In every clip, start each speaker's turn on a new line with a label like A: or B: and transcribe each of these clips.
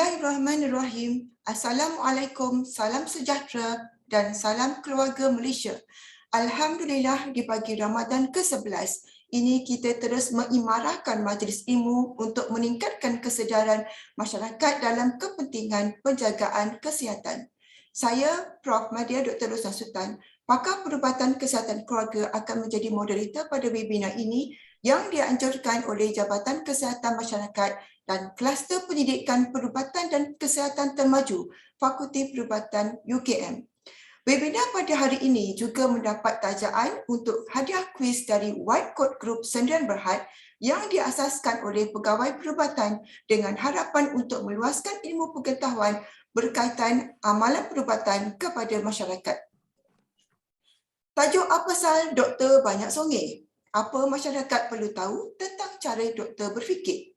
A: Bismillahirrahmanirrahim. Assalamualaikum, salam sejahtera dan salam keluarga Malaysia. Alhamdulillah di pagi Ramadan ke-11, ini kita terus mengimarahkan majlis ilmu untuk meningkatkan kesedaran masyarakat dalam kepentingan penjagaan kesihatan. Saya, Prof. Madya Dr. Roslan Sultan, pakar perubatan kesihatan keluarga akan menjadi moderator pada webinar ini yang dianjurkan oleh Jabatan Kesihatan Masyarakat dan Kluster Pendidikan Perubatan dan Kesihatan Termaju Fakulti Perubatan UKM. Webinar pada hari ini juga mendapat tajaan untuk hadiah kuis dari White Coat Group Sendirian Berhad yang diasaskan oleh pegawai perubatan dengan harapan untuk meluaskan ilmu pengetahuan berkaitan amalan perubatan kepada masyarakat. Tajuk apa pasal doktor banyak songeh? Apa masyarakat perlu tahu tentang cara doktor berfikir?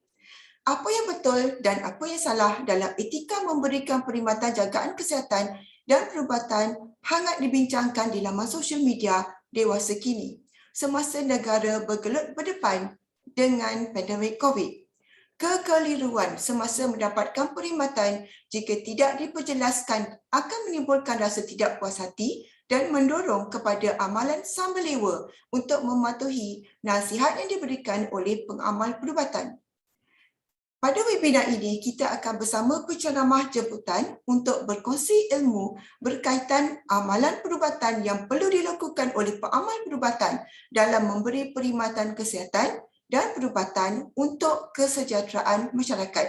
A: Apa yang betul dan apa yang salah dalam etika memberikan perkhidmatan jagaan kesihatan dan perubatan hangat dibincangkan di laman sosial media dewasa kini semasa negara bergelut berdepan dengan pandemik COVID. Kekeliruan semasa mendapatkan perkhidmatan jika tidak diperjelaskan akan menimbulkan rasa tidak puas hati dan mendorong kepada amalan sambalewa untuk mematuhi nasihat yang diberikan oleh pengamal perubatan. Pada webinar ini, kita akan bersama penceramah jemputan untuk berkongsi ilmu berkaitan amalan perubatan yang perlu dilakukan oleh pengamal perubatan dalam memberi perkhidmatan kesihatan dan perubatan untuk kesejahteraan masyarakat.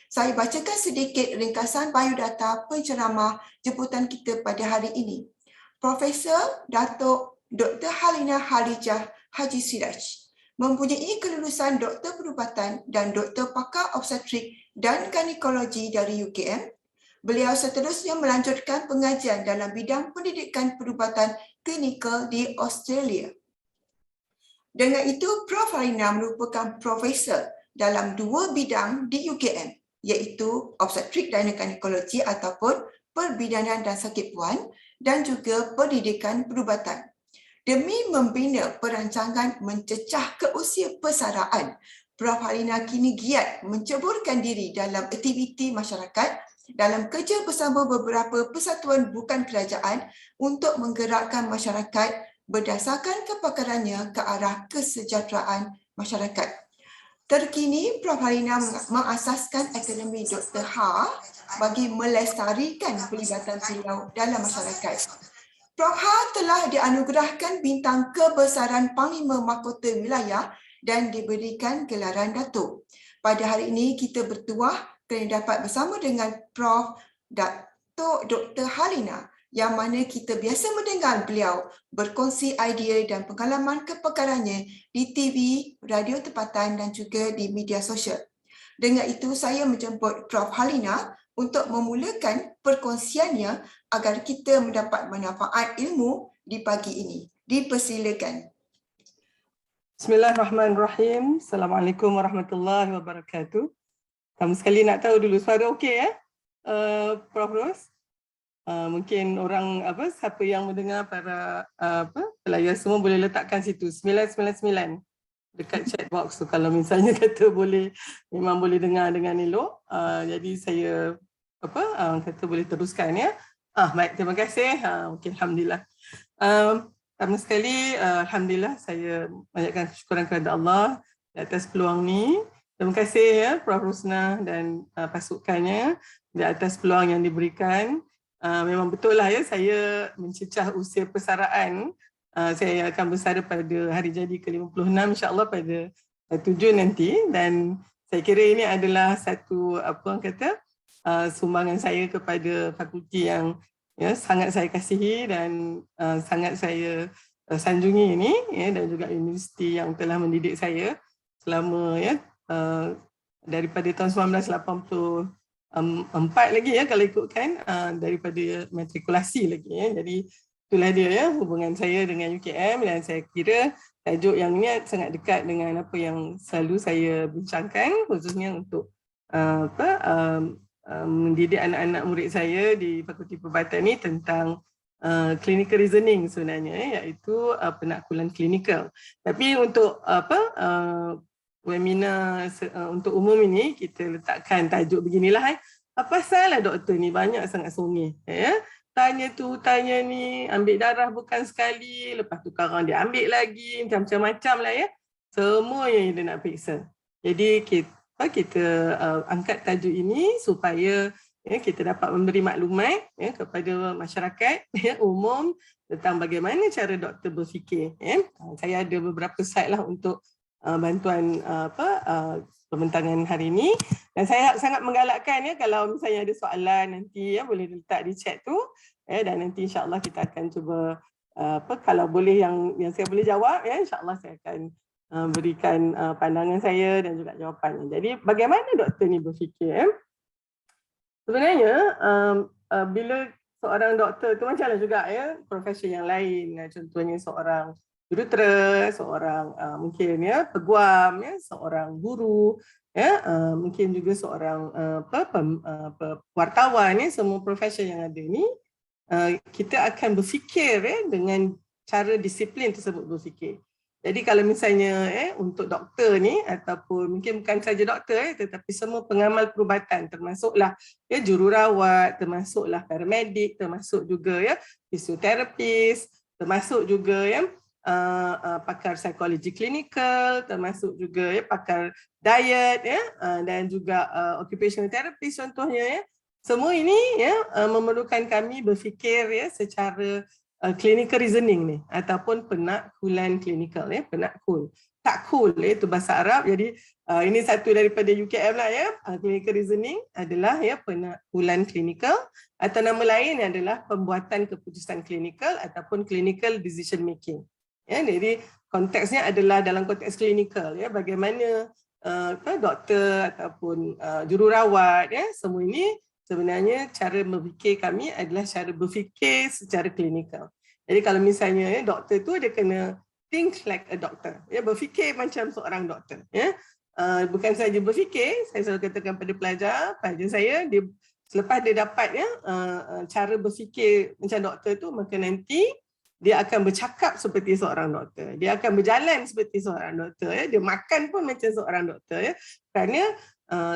A: Saya bacakan sedikit ringkasan biodata penceramah jemputan kita pada hari ini. Profesor Datuk Dr. Halina Halijah Haji Siraj mempunyai kelulusan Doktor Perubatan dan Doktor Pakar Obstetrik dan Ginekologi dari UKM. Beliau seterusnya melanjutkan pengajian dalam bidang pendidikan perubatan klinikal di Australia. Dengan itu, Prof. Halina merupakan profesor dalam dua bidang di UKM, iaitu Obstetrik dan Ginekologi ataupun Perbidanan dan Sakit Puan dan juga Pendidikan Perubatan. Demi membina perancangan mencecah ke usia persaraan, Prof. Halina kini giat menceburkan diri dalam aktiviti masyarakat dalam kerja bersama beberapa persatuan bukan kerajaan untuk menggerakkan masyarakat berdasarkan kepakarannya ke arah kesejahteraan masyarakat. Terkini, Prof. Halina mengasaskan Akademi Dr. Ha bagi melestarikan pelibatan beliau dalam masyarakat. Prof. Ha telah dianugerahkan bintang kebesaran Panglima Mahkota Wilayah dan diberikan gelaran Datuk. Pada hari ini kita bertuah kerana dapat bersama dengan Prof. Datuk Dr. Halina yang mana kita biasa mendengar beliau berkongsi idea dan pengalaman kepakarannya di TV, radio tempatan dan juga di media sosial. Dengan itu saya menjemput Prof. Halina untuk memulakan perkongsiannya agar kita mendapat manfaat ilmu di pagi ini. Dipersilakan.
B: Bismillahirrahmanirrahim. Assalamualaikum warahmatullahi wabarakatuh. Kamu sekali nak tahu dulu suara okey ya? Prof. Ros? Mungkin orang siapa yang mendengar para pelayar semua boleh letakkan situ 999 dekat chat box tu kalau misalnya kata boleh, memang boleh dengar dengan elok. Jadi saya kata boleh teruskan ya. Baik, terima kasih. Mungkin alhamdulillah. Pertama sekali alhamdulillah saya banyakkan kesyukuran kepada Allah di atas peluang ni. Terima kasih ya Prof. Rosna dan pasukannya di atas peluang yang diberikan. Memang betul lah ya, saya mencecah usia persaraan. Saya akan bersara pada hari jadi ke-56 insya-Allah pada 1 Jun nanti, dan saya kira ini adalah satu sumbangan saya kepada fakulti yang ya sangat saya kasihi dan sangat saya sanjungi ini ya, dan juga universiti yang telah mendidik saya selama ya daripada tahun 1984 lagi ya kalau ikutkan, daripada matrikulasi lagi ya. Jadi itulah dia ya hubungan saya dengan UKM, dan saya kira tajuk yang ini sangat dekat dengan apa yang selalu saya bincangkan, khususnya untuk mendidik anak-anak murid saya di Fakulti Perubatan ini tentang clinical reasoning sebenarnya, iaitu penaklukan klinikal. Tapi untuk webinar untuk umum ini kita letakkan tajuk beginilah, apa salah doktor ni banyak sangat songih, ya. Tanya tu, tanya ni, ambil darah bukan sekali, lepas tu sekarang dia ambil lagi, macam-macam lah ya. Semua yang dia nak periksa. Jadi kita angkat tajuk ini supaya ya, kita dapat memberi maklumat ya, kepada masyarakat ya, umum tentang bagaimana cara doktor berfikir. Ya. Saya ada beberapa slide lah untuk bantuan pembentangan hari ini. Dan saya sangat menggalakkan ya, kalau misalnya ada soalan nanti ya, boleh letak di chat tu ya, dan nanti insya-Allah kita akan cuba kalau boleh yang saya boleh jawab ya, insya-Allah saya akan berikan pandangan saya dan juga jawapannya. Jadi bagaimana doktor ni berfikir ya? Sebenarnya bila seorang doktor tu macamlah juga ya, profesi yang lain, contohnya seorang jurutera, seorang mungkin ya peguam ya, seorang guru ya, mungkin juga seorang wartawan ya, semua profesi yang ada ni kita akan berfikir ya, dengan cara disiplin tersebut berfikir. Jadi kalau misalnya untuk doktor ni ataupun mungkin bukan saja doktor tetapi semua pengamal perubatan termasuklah ya jururawat, termasuklah paramedik, termasuk juga ya fisioterapis, termasuk juga ya pakar psikologi klinikal, termasuk juga ya pakar diet ya dan juga occupational therapist contohnya ya. Semua ini ya memerlukan kami berfikir ya secara clinical reasoning ni ataupun penakkulan klinikal ya, penakul. Takkul itu bahasa Arab. Jadi ini satu daripada UKM lah ya. Clinical reasoning adalah ya penakkulan klinikal atau nama lain adalah pembuatan keputusan klinikal ataupun clinical decision making. Ya, jadi konteksnya adalah dalam konteks klinikal ya, bagaimana doktor ataupun jururawat ya, semua ini sebenarnya cara berfikir kami adalah cara berfikir secara klinikal. Jadi kalau misalnya doktor tu dia kena think like a doctor, ya, berfikir macam seorang doktor. Ya. Bukan saja berfikir, saya selalu katakan pada pelajar saya, dia selepas dia dapat ya, cara berfikir macam doktor tu, maka nanti dia akan bercakap seperti seorang doktor. Dia akan berjalan seperti seorang doktor. Ya. Dia makan pun macam seorang doktor. Ya. Kerana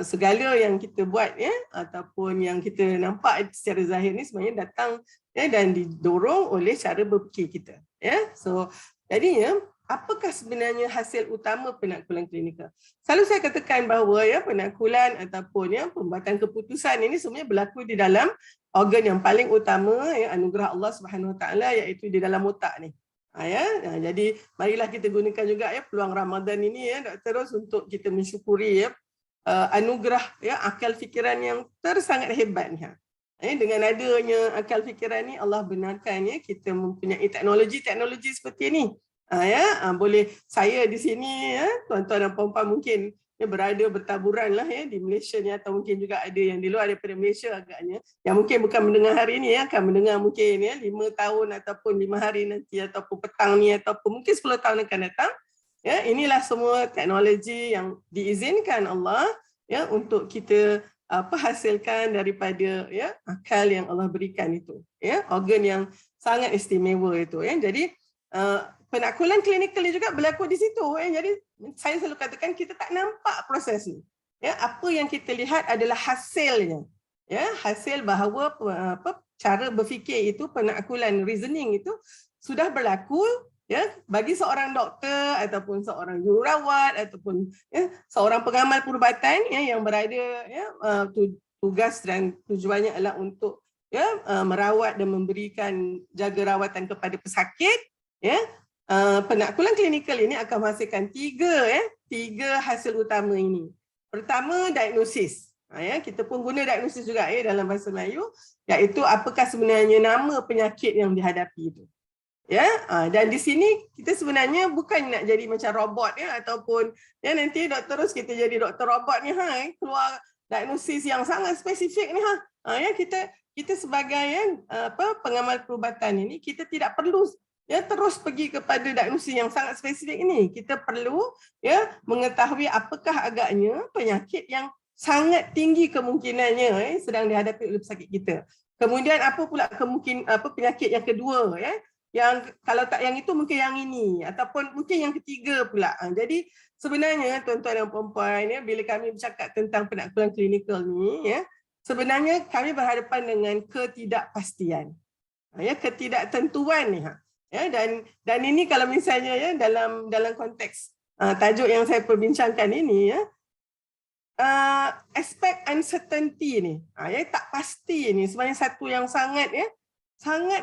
B: segala yang kita buat ya ataupun yang kita nampak secara zahir ni sebenarnya datang ya dan didorong oleh cara berfikir kita ya. So jadinya apakah sebenarnya hasil utama penakkulan klinikal? Selalu saya katakan bahawa ya penakkulan ataupun ya pembuatan keputusan ini sebenarnya berlaku di dalam organ yang paling utama ya, anugerah Allah Subhanahu Wa Taala, iaitu di dalam otak ni. Jadi marilah kita gunakan juga ya peluang Ramadan ini ya terus untuk kita mensyukuri ya anugerah ya akal fikiran yang sangat hebat ni. Dengan adanya akal fikiran ni Allah benarkan ya kita mempunyai teknologi seperti ini. Boleh saya di sini ya, tuan-tuan dan puan-puan mungkin ya, berada bertaburan lah ya di Malaysia ni, atau mungkin juga ada yang di luar daripada Malaysia agaknya yang mungkin bukan mendengar hari ni ya, akan mendengar mungkin ya 5 tahun ataupun 5 hari nanti ataupun petang ni ataupun mungkin 10 tahun akan datang. Ya, inilah semua teknologi yang diizinkan Allah ya untuk kita hasilkan daripada ya akal yang Allah berikan itu. Ya, organ yang sangat istimewa itu ya. Jadi penakkulan klinikal juga berlaku di situ ya. Jadi saya selalu katakan kita tak nampak proses ni. Ya, apa yang kita lihat adalah hasilnya. Ya, hasil bahawa cara berfikir itu, penakkulan reasoning itu sudah berlaku ya bagi seorang doktor ataupun seorang jururawat ataupun ya seorang pengamal perubatan ya yang berada ya tugas dan tujuannya adalah untuk ya merawat dan memberikan jaga rawatan kepada pesakit ya. Penakkulan klinikal ini akan menghasilkan tiga hasil utama ini. Pertama, diagnosis. Ya, kita pun guna diagnosis juga ya dalam bahasa Melayu, iaitu apakah sebenarnya nama penyakit yang dihadapi itu. Ya, dan di sini kita sebenarnya bukan nak jadi macam robot ya ataupun ya nanti terus kita jadi doktor robot ni keluar diagnosis yang sangat spesifik ni ya kita sebagai pengamal perubatan ini kita tidak perlu ya terus pergi kepada diagnosis yang sangat spesifik ini. Kita perlu ya mengetahui apakah agaknya penyakit yang sangat tinggi kemungkinannya sedang dihadapi oleh pesakit kita. Kemudian apa pula penyakit yang kedua ya? Yang kalau tak yang itu mungkin yang ini ataupun mungkin yang ketiga pula. Jadi sebenarnya tuan-tuan dan puan-puan ya, bila kami bercakap tentang penakkulan klinikal ni ya, sebenarnya kami berhadapan dengan ketidakpastian. Ya, ketidaktentuan ni. Ya, dan ini kalau misalnya ya dalam konteks tajuk yang saya perbincangkan ini ya, aspek uncertainty ni, ya, tak pasti ni sebenarnya satu yang sangat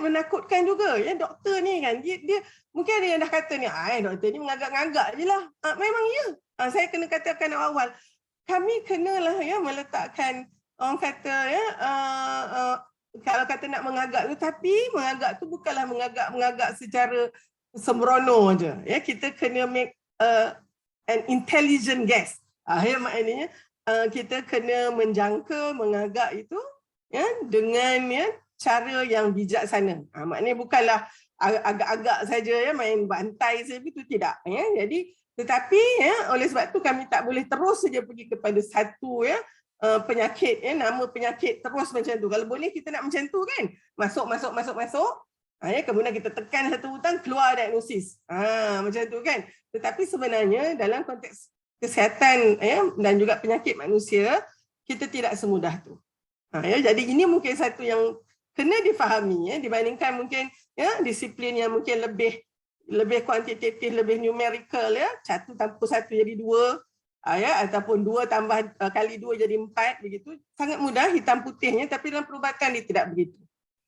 B: menakutkan juga ya. Doktor ni kan dia mungkin ada yang dah kata ni, doktor ni mengagak-ngagak je lah. Memang ya. Saya kena katakan awal, kami kenalah ya meletakkan, orang kata ya, kalau kata nak mengagak tu, tapi mengagak tu bukanlah mengagak secara sembrono je ya. Kita kena make an intelligent guess. Ya, maknanya kita kena menjangka mengagak itu ya dengan ya cara yang bijaksana. Maknanya bukanlah agak-agak saja ya, main bantai saja, itu tidak ya. Jadi tetapi ya, oleh sebab tu kami tak boleh terus saja pergi kepada satu ya penyakit ya, nama penyakit terus macam tu. Kalau boleh kita nak macam tu kan, masuk ya, kemudian kita tekan satu hutang, keluar diagnosis macam tu kan. Tetapi sebenarnya dalam konteks kesihatan ya dan juga penyakit manusia, kita tidak semudah tu. Ya, jadi ini mungkin satu yang kena difahami ya, dibandingkan mungkin ya disiplin yang mungkin lebih kuantitatif, lebih numerical ya, 1 tambah 1 jadi 2 ya, ataupun 2 tambah kali 2 jadi 4 begitu. Sangat mudah hitam putihnya, tapi dalam perubatan dia tidak begitu.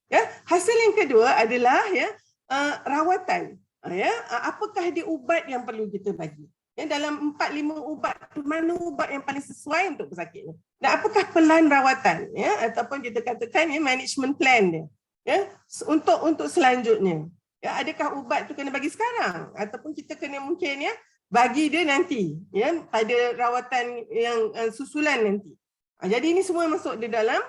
B: Ya, hasil yang kedua adalah ya rawatan. Ya, apakah dia ubat yang perlu kita bagi? Ya, dalam 4-5 ubat, mana ubat yang paling sesuai untuk pesakit ni? Dan apakah pelan rawatan ya, ataupun kita katakan ya management plan dia ya untuk selanjutnya. Ya, adakah ubat tu kena bagi sekarang ataupun kita kena mungkin ya bagi dia nanti ya pada rawatan yang susulan nanti. Jadi ini semua masuk di dalam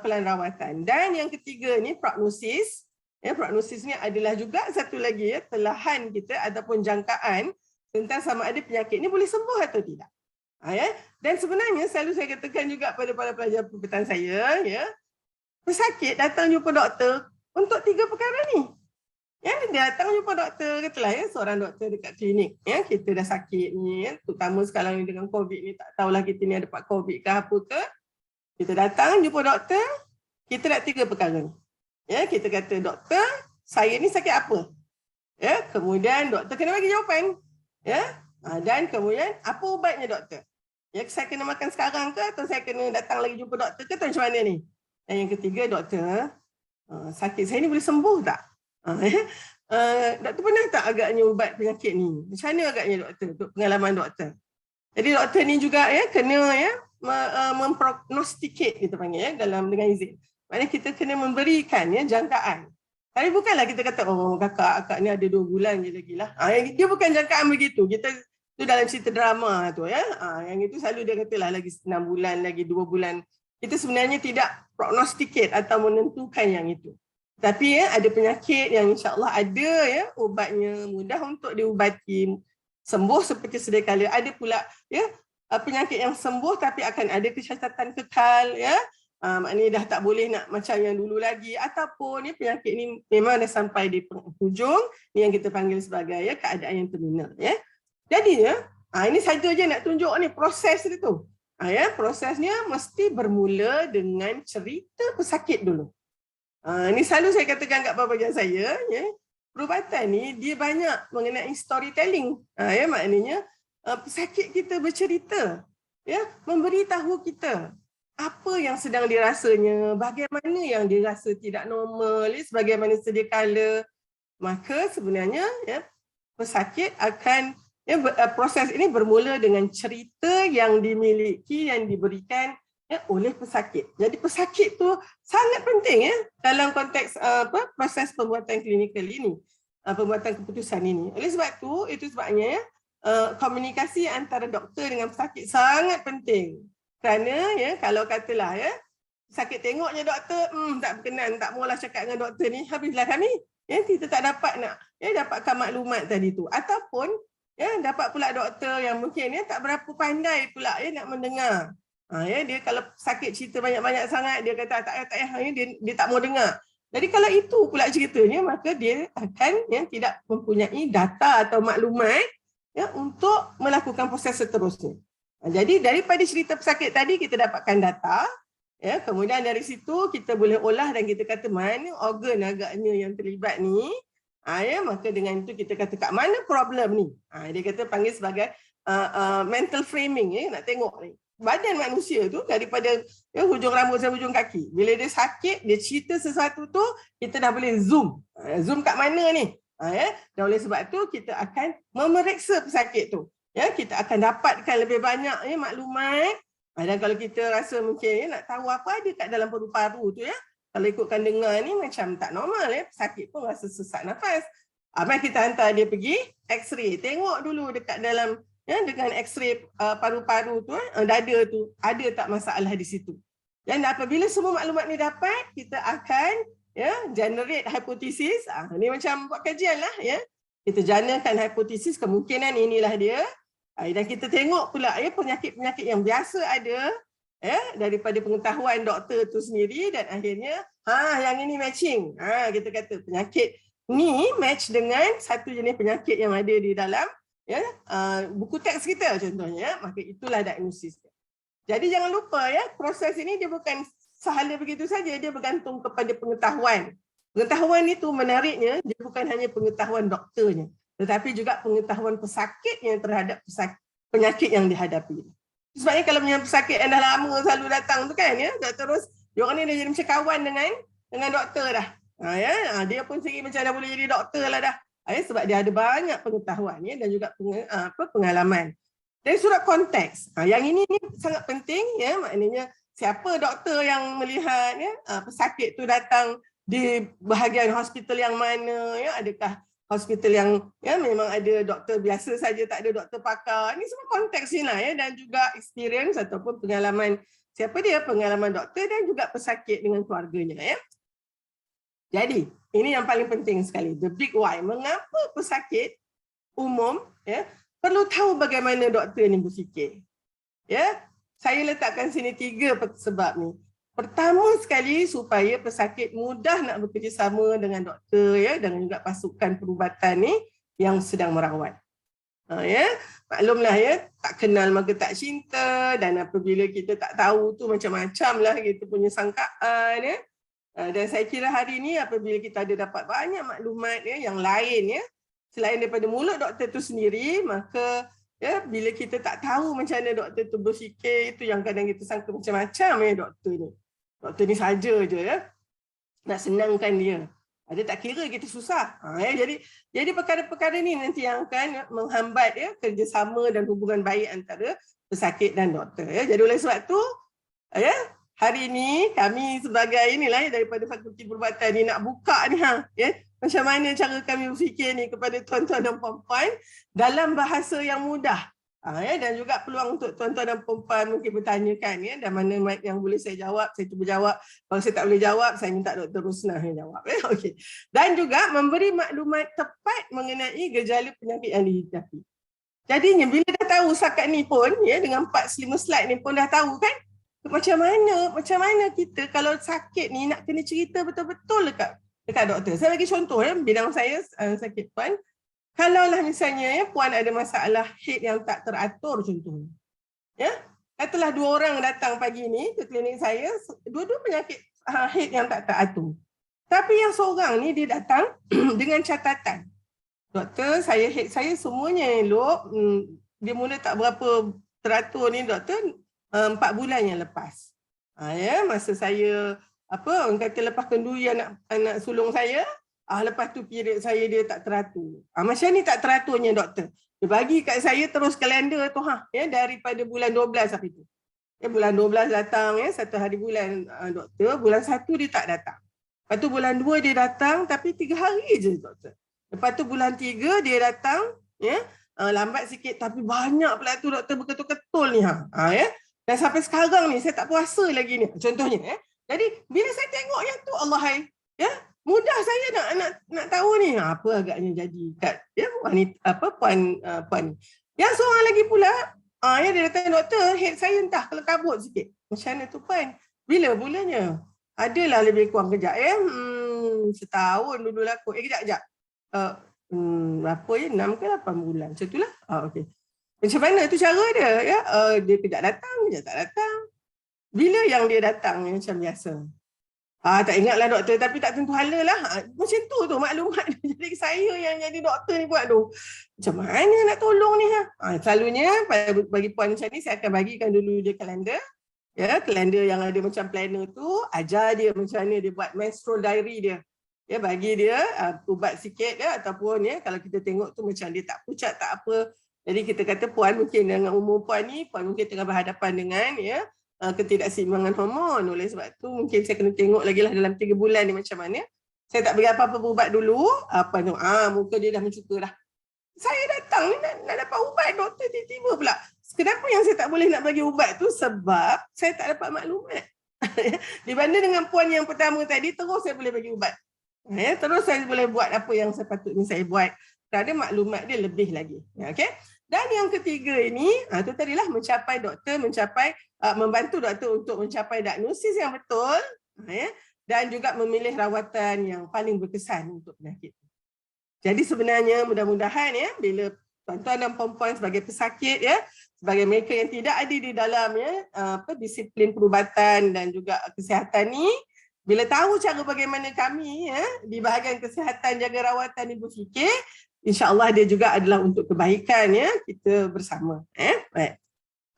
B: pelan rawatan. Dan yang ketiga ni prognosis. Ya, prognosis ni adalah juga satu lagi ya telahan kita ataupun jangkaan tentang sama ada penyakit ni boleh sembuh atau tidak. Ya. Dan sebenarnya selalu saya katakan juga pada para pelajar perubatan saya, ya, pesakit datang jumpa doktor untuk 3 perkara ni. Ya, dia datang jumpa doktor, katalah ya, seorang doktor dekat klinik. Ya, kita dah sakit ni, ya, terutama sekarang ni dengan COVID ni, tak tahulah kita ni ada dapat COVID ke apa ke. Kita datang jumpa doktor, kita nak 3 perkara ni. Ya, kita kata, doktor, saya ni sakit apa? Ya, kemudian doktor kena bagi jawapan. Ya, dan kemudian apa ubatnya doktor? Ya, saya kena makan sekarang ke atau saya kena datang lagi jumpa doktor ke atau macam mana ni? Dan yang ketiga, doktor, sakit saya ni boleh sembuh tak? Doktor pernah tak agaknya ubat penyakit ni? Macam mana agaknya doktor, untuk pengalaman doktor? Jadi doktor ni juga ya kena ya memprognosticate kita panggil ya dalam dengan izin. Maknanya kita kena memberikan ya jangkaan. Tapi bukanlah kita kata, oh kakak ni ada 2 bulan je lagi lah. Dia bukan jangkaan begitu. Kita tu dalam cerita drama tu ya. Yang itu selalu dia katalah lagi 6 bulan, lagi 2 bulan. Kita sebenarnya tidak prognosticate atau menentukan yang itu. Tapi ya ada penyakit yang insya-Allah ada ya ubatnya, mudah untuk diubati, sembuh seperti sedia kala. Ada pula ya penyakit yang sembuh tapi akan ada kecacatan kekal ya. Maknanya dah tak boleh nak macam yang dulu lagi, ataupun ya penyakit ni memang dah sampai di penghujung, ni yang kita panggil sebagai ya keadaan yang terminal ya. Jadi ya ini saja je nak tunjuk ni proses dia tu. Ya, prosesnya mesti bermula dengan cerita pesakit dulu. Ini selalu saya katakan kat pelajar saya ya. Perubatan ni dia banyak mengenai storytelling. Ya, maknanya pesakit kita bercerita ya, memberitahu kita apa yang sedang dirasanya, bagaimana yang dirasa tidak normal, sebagaimana sedia kala. Maka sebenarnya ya, pesakit akan ya, proses ini bermula dengan cerita yang dimiliki, yang diberikan ya, oleh pesakit. Jadi pesakit tu sangat penting ya dalam konteks proses pembuatan klinikal ini, pembuatan keputusan ini. Oleh sebab tu, itu sebabnya ya, komunikasi antara doktor dengan pesakit sangat penting. Kerana ya kalau katalah ya sakit tengoknya doktor tak berkenan, tak maulah cakap dengan doktor ni, habislah kami. Ya, kita tak dapat nak ya dapatkan maklumat tadi tu, ataupun ya dapat pula doktor yang mungkin ya tak berapa pandai pula ya nak mendengar. Ya, dia kalau sakit cerita banyak-banyak sangat, dia kata tak payah dia tak mau dengar. Jadi kalau itu pula ceritanya, maka dia akan ya tidak mempunyai data atau maklumat ya untuk melakukan proses seterusnya. Jadi daripada cerita pesakit tadi kita dapatkan data Ya, kemudian dari situ kita boleh olah dan kita kata mana organ agaknya yang terlibat ni. Ya, maka dengan itu kita kata kat mana problem ni. Dia kata panggil sebagai mental framing, ya, nak tengok ni. Badan manusia tu daripada hujung rambut sampai hujung kaki. Bila dia sakit, dia cerita sesuatu tu, kita dah boleh zoom. Zoom kat mana ni? Ya, dan oleh sebab tu kita akan memeriksa pesakit tu. Ya, kita akan dapatkan lebih banyak maklumat. Dan kalau kita rasa mungkin nak tahu apa ada kat dalam paru-paru tu, ya, kalau ikutkan dengar ni macam tak normal, ya, pesakit pun rasa sesak nafas. Mari kita hantar dia pergi X-ray, tengok dulu dekat dalam, ya, dengan X-ray paru-paru tu, dada tu ada tak masalah di situ. Dan apabila semua maklumat ni dapat, kita akan, ya, generate hipotesis. Ni macam buat kajian lah, ya. Kita janakan hipotesis, kemungkinan inilah dia. Dan kita tengok pula, ya, penyakit-penyakit yang biasa ada, ya, daripada pengetahuan doktor tu sendiri, dan akhirnya yang ini matching. Kita kata penyakit ni match dengan satu jenis penyakit yang ada di dalam, ya, buku teks kita contohnya, maka itulah diagnosis. Jadi jangan lupa, ya, proses ini dia bukan sahaja begitu saja, dia bergantung kepada pengetahuan. Pengetahuan itu menariknya, dia bukan hanya pengetahuan doktornya, tetapi juga pengetahuan pesakitnya terhadap penyakit yang dihadapi. Sebabnya kalau punya pesakit yang dah lama selalu datang tu kan, ya, terus diorang ni dah jadi macam kawan dengan doktor dah. Dia pun sendiri macam dah boleh jadi doktor lah dah. Sebab dia ada banyak pengetahuan, ya, dan juga pengalaman. Dari surat konteks, yang ini sangat penting, ya, maknanya siapa doktor yang melihat, ya, pesakit tu datang di bahagian hospital yang mana, ya, adakah hospital yang, ya, memang ada doktor biasa saja, tak ada doktor pakar. Ini semua konteks ni lah, ya, dan juga experience ataupun pengalaman siapa dia, pengalaman doktor dan juga pesakit dengan keluarganya, ya. Jadi, ini yang paling penting sekali, the big why. Mengapa pesakit umum, ya, perlu tahu bagaimana doktor ni berfikir. Ya, saya letakkan sini 3 sebab ni. Pertama sekali, supaya pesakit mudah nak bekerjasama dengan doktor, ya, dan juga pasukan perubatan ni yang sedang merawat. Ya, maklumlah, ya, tak kenal maka tak cinta, dan apabila kita tak tahu tu macam-macam lah kita punya sangkaan, ya. Dan saya kira hari ni apabila kita ada dapat banyak maklumat, ya, yang lain, ya, selain daripada mulut doktor tu sendiri, maka, ya, bila kita tak tahu macam mana doktor tu berfikir, itu yang kadang kita sangka macam-macam, ya, doktor ni. Doktor ni saja je, ya, nak senangkan dia. Dia tak kira kita susah. Jadi perkara-perkara ni nanti yang akan menghambat, ya, kerjasama dan hubungan baik antara pesakit dan doktor. Ya. Jadi oleh sebab tu, ya, hari ini kami sebagai inilah, ya, daripada Fakulti Perubatan ni nak buka ni, ya, macam mana cara kami berfikir ni kepada tuan-tuan dan puan-puan dalam bahasa yang mudah. Ya, dan juga peluang untuk tuan-tuan dan puan-puan mungkin bertanyakan, ya, dan mana yang boleh saya jawab, saya cuba jawab. Kalau saya tak boleh jawab, saya minta Dr. Rusnah yang jawab. Ya, okay. Dan juga memberi maklumat tepat mengenai gejala penyakit yang dihadapi. Jadinya bila dah tahu setakat ni pun, ya, dengan 4-5 slide ni pun dah tahu kan, macam mana kita kalau sakit ni nak kena cerita betul-betul dekat doktor. Saya bagi contoh, ya, bidang saya sakit puan. Kalaulah misalnya, ya, puan ada masalah head yang tak teratur contohnya. Ya, katalah 2 orang datang pagi ni ke klinik saya, dua-dua penyakit head yang tak teratur. Tapi yang seorang ni dia datang dengan catatan. Doktor, head saya semuanya elok. Dia mula tak berapa teratur ni doktor 4 bulan yang lepas. Ya, masa saya orang kata lepas kenduri anak sulung saya, lepas tu period saya dia tak teratur. Macam ni tak teraturnya doktor. Dia bagi kat saya terus kalender tu, ya, daripada bulan 12 sampai tu. Ya, bulan 12 datang, ya, 1 hari bulan doktor, bulan 1 dia tak datang. Lepas tu bulan 2 dia datang tapi 3 hari je doktor. Lepas tu bulan 3 dia datang, ya, lambat sikit tapi banyak pula tu doktor betul-betul ni, ya. Dan sampai sekarang ni saya tak puasa lagi ni contohnya, ya. Jadi bila saya tengok yang tu, Allahai, ya, mudah saya nak tahu ni apa agaknya jadi kat, ya, wanita puan. Yang seorang lagi pula, ya, dia datang, doktor, head saya entah kalau kabut sikit. Macam mana tu puan? Bila bulannya? Adalah lebih kurang kejap, ya. Setahun dulu lah kot. Kejap. Berapa ya? 6 ke 8 bulan. Macam itulah. Okey. Macam mana tu cara dia? Ya, dia kejap datang, kejap tak datang. Bila yang dia datang macam biasa? Tak ingatlah doktor, tapi tak tentu hala lah. Macam tu maklumat. Jadi saya yang jadi doktor ni buat tu. Macam mana nak tolong ni? Selalunya bagi puan macam ni, saya akan bagikan dulu dia kalender. Ya, kalender yang ada macam planner tu, ajar dia macam mana dia buat menstrual diary dia. Ya, bagi dia ubat sikit ya, ataupun ya, kalau kita tengok tu macam dia tak pucat, tak apa. Jadi kita kata puan mungkin dengan umur puan ni, puan mungkin tengah berhadapan dengan ya, ketidakseimbangan hormon. Oleh sebab tu mungkin saya kena tengok lagi lah dalam 3 bulan ni macam mana. Saya tak beri apa-apa ubat dulu. Apa tu? Muka dia dah mencuka dah. Saya datang ni nak dapat ubat, doktor tiba-tiba pula. Kenapa yang saya tak boleh nak bagi ubat tu? Sebab saya tak dapat maklumat. Dibanding dengan puan yang pertama tadi, terus saya boleh bagi ubat. Terus saya boleh buat apa yang sepatutnya saya buat. Kerana maklumat dia lebih lagi. Okay? Dan yang ketiga ini, tu tadilah mencapai doktor, membantu doktor untuk mencapai diagnosis yang betul, dan juga memilih rawatan yang paling berkesan untuk penyakit. Jadi sebenarnya mudah-mudahan ya, bila tuan-tuan dan puan-puan sebagai pesakit ya, sebagai mereka yang tidak ada di dalam ya, disiplin perubatan dan juga kesihatan ni, bila tahu cara bagaimana kami ya, di bahagian kesihatan jaga rawatan ibu fikir, insya-Allah dia juga adalah untuk kebaikan ya kita bersama. Baik.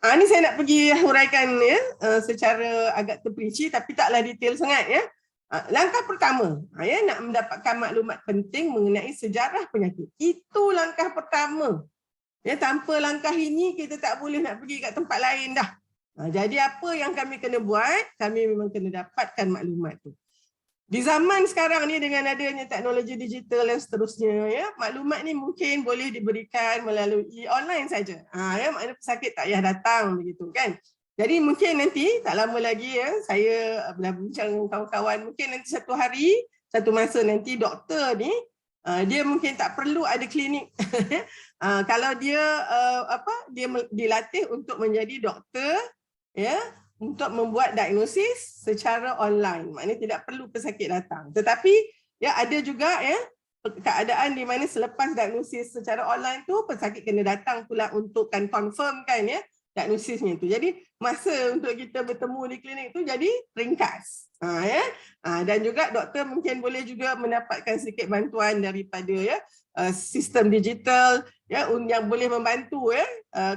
B: Ini saya nak pergi huraikan ya, secara agak terperinci tapi taklah detail sangat ya. Langkah pertama, ya, nak mendapatkan maklumat penting mengenai sejarah penyakit. Itu langkah pertama. Ya, tanpa langkah ini kita tak boleh nak pergi kat tempat lain dah. Jadi apa yang kami kena buat? Kami memang kena dapatkan maklumat tu. Di zaman sekarang ni dengan adanya teknologi digital dan seterusnya, ya, maklumat ni mungkin boleh diberikan melalui online saja. Ya, maknanya pesakit tak payah datang begitu kan. Jadi mungkin nanti tak lama lagi ya, saya berbincang dengan kawan-kawan, mungkin nanti satu hari, satu masa nanti doktor ni dia mungkin tak perlu ada klinik. Kalau dia dia dilatih untuk menjadi doktor ya, untuk membuat diagnosis secara online. Maknanya tidak perlu pesakit datang. Tetapi ya ada juga ya keadaan di mana selepas diagnosis secara online tu pesakit kena datang pula untuk confirmkan ya diagnosisnya tu. Jadi masa untuk kita bertemu di klinik tu jadi ringkas. Dan juga doktor mungkin boleh juga mendapatkan sedikit bantuan daripada ya sistem digital ya yang boleh membantu ya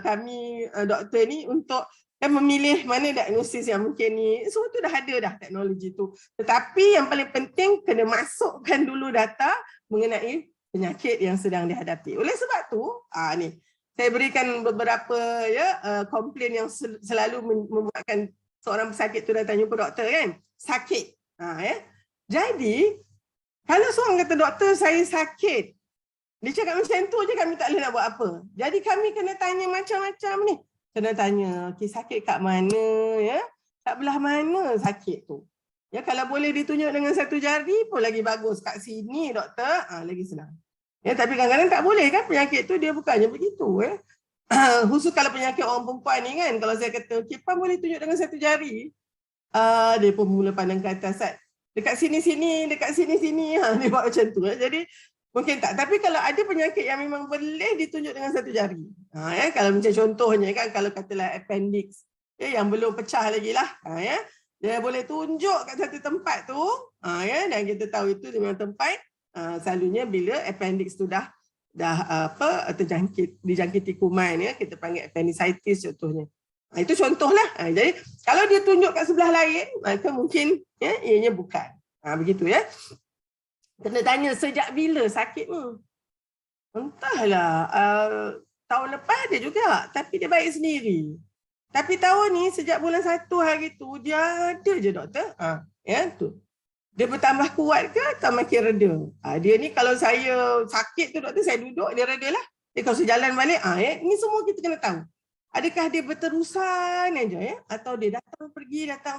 B: kami doktor ni untuk memilih mana diagnosis yang mungkin ni. Semua tu dah ada dah teknologi tu. Tetapi yang paling penting kena masukkan dulu data mengenai penyakit yang sedang dihadapi. Oleh sebab tu ni saya berikan beberapa ya komplain yang selalu membuatkan seorang pesakit tu datang jumpa doktor kan. Sakit. Ya. Jadi kalau seorang kata doktor saya sakit, dia cakap macam tu je kami tak boleh nak buat apa. Jadi kami kena tanya macam-macam ni. Kena tanya, sakit kat mana ya? Kat belah mana sakit tu? Ya, kalau boleh ditunjuk dengan satu jari pun lagi bagus. Kat sini doktor, lagi senang. Ya, tapi kadang-kadang tak boleh kan penyakit tu dia bukannya begitu ya. Khusus kalau penyakit orang perempuan ni kan, kalau saya kata Kipan boleh tunjuk dengan satu jari, dia pun mula pandang ke atas, dekat sini-sini, dekat sini-sini, dia buat macam tu. Jadi mungkin tak. Tapi kalau ada penyakit yang memang boleh ditunjuk dengan satu jari, ya, kalau macam contohnya kan, kalau katalah appendix ya, yang belum pecah lagi lah, ya, dia boleh tunjuk kat satu tempat tu, ya, dan kita tahu itu memang tempat selalunya bila appendix tu dah dijangkiti kuman ya, kita panggil appendicitis contohnya. Itu contohlah. Jadi kalau dia tunjuk kat sebelah lain, maka mungkin ya ianya bukan. Begitu ya. Kena tanya sejak bila sakit ni. Entahlah, tahun lepas ada juga, tapi dia baik sendiri. Tapi tahun ni sejak bulan 1 hari tu dia ada je doktor. Ya tu. Dia bertambah kuat ke atau makin reda? Dia ni kalau saya sakit tu doktor, saya duduk, dia reda lah. Dia kalau saya jalan balik, ini semua kita kena tahu. Adakah dia berterusan aja ya? Atau dia datang